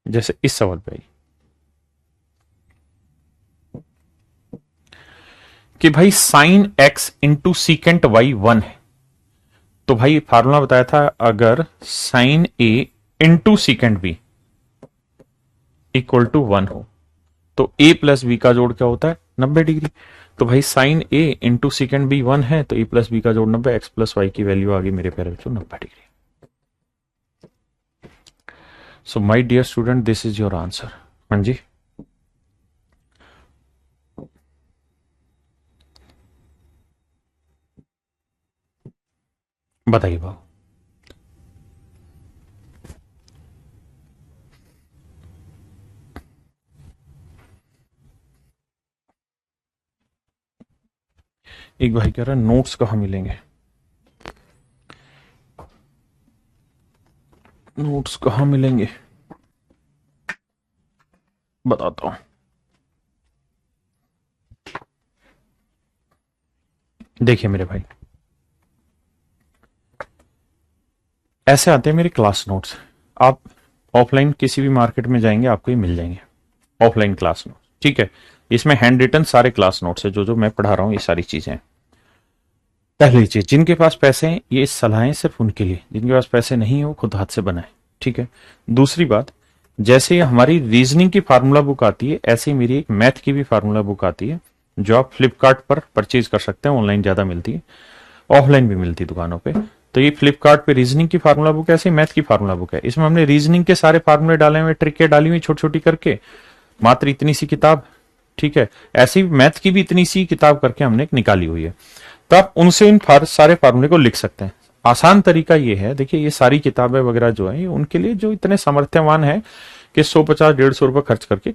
जैसे इस सवाल पे आई कि भाई sine X into secant Y 1 है। तो भाई फार्मूला बताया था, अगर sine A into secant B equal to 1 हो तो ए प्लस बी का जोड़ क्या होता है 90 डिग्री। तो भाई sine A into secant B 1 है तो ए प्लस बी का जोड़ 90, एक्स प्लस वाई की वैल्यू आ गई मेरे प्यारे बच्चों 90 degree. So my dear student, this is your answer. हाँ जी, बताइए बाबू। एक भाई कह रहा है नोट्स कहाँ मिलेंगे, नोट्स कहाँ मिलेंगे बताता हूं। देखिए मेरे भाई, ऐसे आते हैं मेरे क्लास नोट्स। आप ऑफलाइन किसी भी मार्केट में जाएंगे आपको ये मिल जाएंगे, ऑफलाइन क्लास नोट्स, ठीक है। इसमें हैंड रिटन सारे क्लास नोट्स है, जो जो मैं पढ़ा रहा हूं ये सारी चीजें। पहली चीज, जिनके पास पैसे हैं ये सलाहें सिर्फ उनके लिए, जिनके पास पैसे नहीं है वो खुद हाथ से बनाए, ठीक है। दूसरी बात, जैसे हमारी रीजनिंग की फार्मूला बुक आती है ऐसे ही मेरी एक मैथ की भी फार्मूला बुक आती है, जो आप फ्लिपकार्ट पर परचेज कर सकते हैं। ऑनलाइन ज्यादा मिलती है, ऑफलाइन भी मिलती है दुकानों पे। तो ये फ्लिपकार्ट पे रीजनिंग की फार्मूला बुक है, ऐसे मैथ की फार्मूला बुक है। इसमें हमने रीजनिंग के सारे फार्मूले डाले हुए, ट्रिकें डाली हुई छोटी छोटी करके, मात्र इतनी सी किताब, ठीक है। ऐसे ही मैथ की भी इतनी सी किताब करके हमने निकाली हुई है। तो आप उनसे इन सारे फार्मूले को लिख सकते हैं। आसान तरीका ये है, देखिए ये सारी किताबें वगैरह जो है ये उनके लिए जो इतने सामर्थ्यवान है कि 150-150 रुपए खर्च करके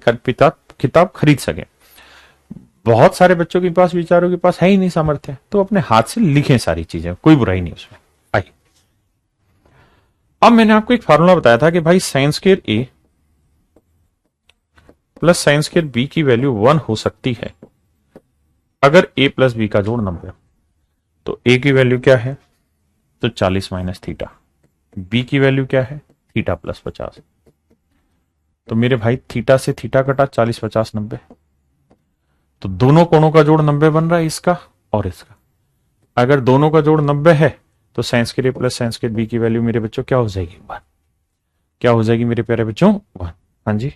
किताब खरीद सके। बहुत सारे बच्चों के पास, बेचारों के पास है ही नहीं सामर्थ्य, तो अपने हाथ से लिखें सारी चीजें, कोई बुराई नहीं उसमें। आइए, अब मैंने आपको एक फार्मूला बताया था कि भाई साइन स्क्वायर ए प्लस साइन स्क्वायर बी की वैल्यू 1 हो सकती है अगर ए प्लस बी का जोड़ 90 हो। तो ए की वैल्यू क्या है, तो 40 माइनस थीटा। बी की वैल्यू क्या है, थीटा प्लस 50। तो मेरे भाई थीटा से थीटा कटा, 40 50 90, तो दोनों कोणों का जोड़ 90 बन रहा है, इसका और इसका। अगर दोनों का जोड़ 90 है तो साइन स्क्वायर ए प्लस साइन स्क्वायर बी की वैल्यू मेरे बच्चों क्या हो जाएगी, 1। क्या हो जाएगी मेरे प्यारे बच्चों, 1। हाँ जी,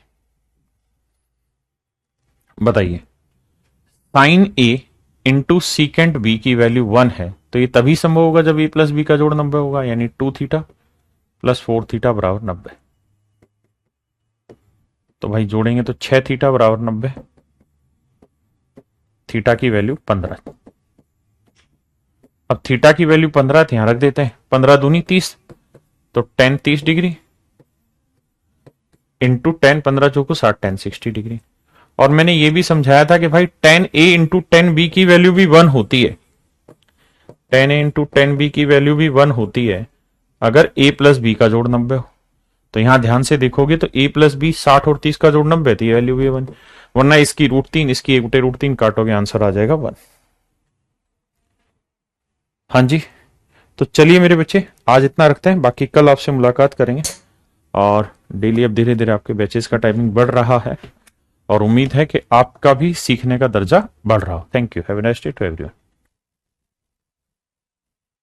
बताइए। Sign A into secant B की वैल्यू 1 है, तो ये तभी संभव होगा जब ए प्लस बी का जोड़ 90 होगा, यानी 2 थीटा प्लस 4 थीटा बराबर 90। तो भाई जोड़ेंगे तो 6 थीटा बराबर 90, थीटा की वैल्यू 15। अब थीटा की वैल्यू 15 यहां रख देते हैं, 15 दूनी 30, तो 10 30 डिग्री इंटू 10 15 चौको 60, 10 60 डिग्री। और मैंने ये भी समझाया था कि भाई 10a इंटू 10b की वैल्यू भी 1 होती है, 10a इंटू 10b की वैल्यू भी 1 होती है अगर a प्लस बी का जोड़ 90 हो। तो यहां ध्यान से देखोगे तो a प्लस बी 60 और 30 का जोड़ 90, तो ये वैल्यू भी 1, वरना इसकी √3, इसकी 1/√3 काटोगे आंसर आ जाएगा 1। हाँ जी, तो चलिए मेरे बच्चे आज इतना रखते हैं, बाकी कल आपसे मुलाकात करेंगे। और डेली अब धीरे धीरे आपके बैचेस का टाइमिंग बढ़ रहा है और उम्मीद है कि आपका भी सीखने का दर्जा बढ़ रहा हो। Thank you, have a nice day to everyone.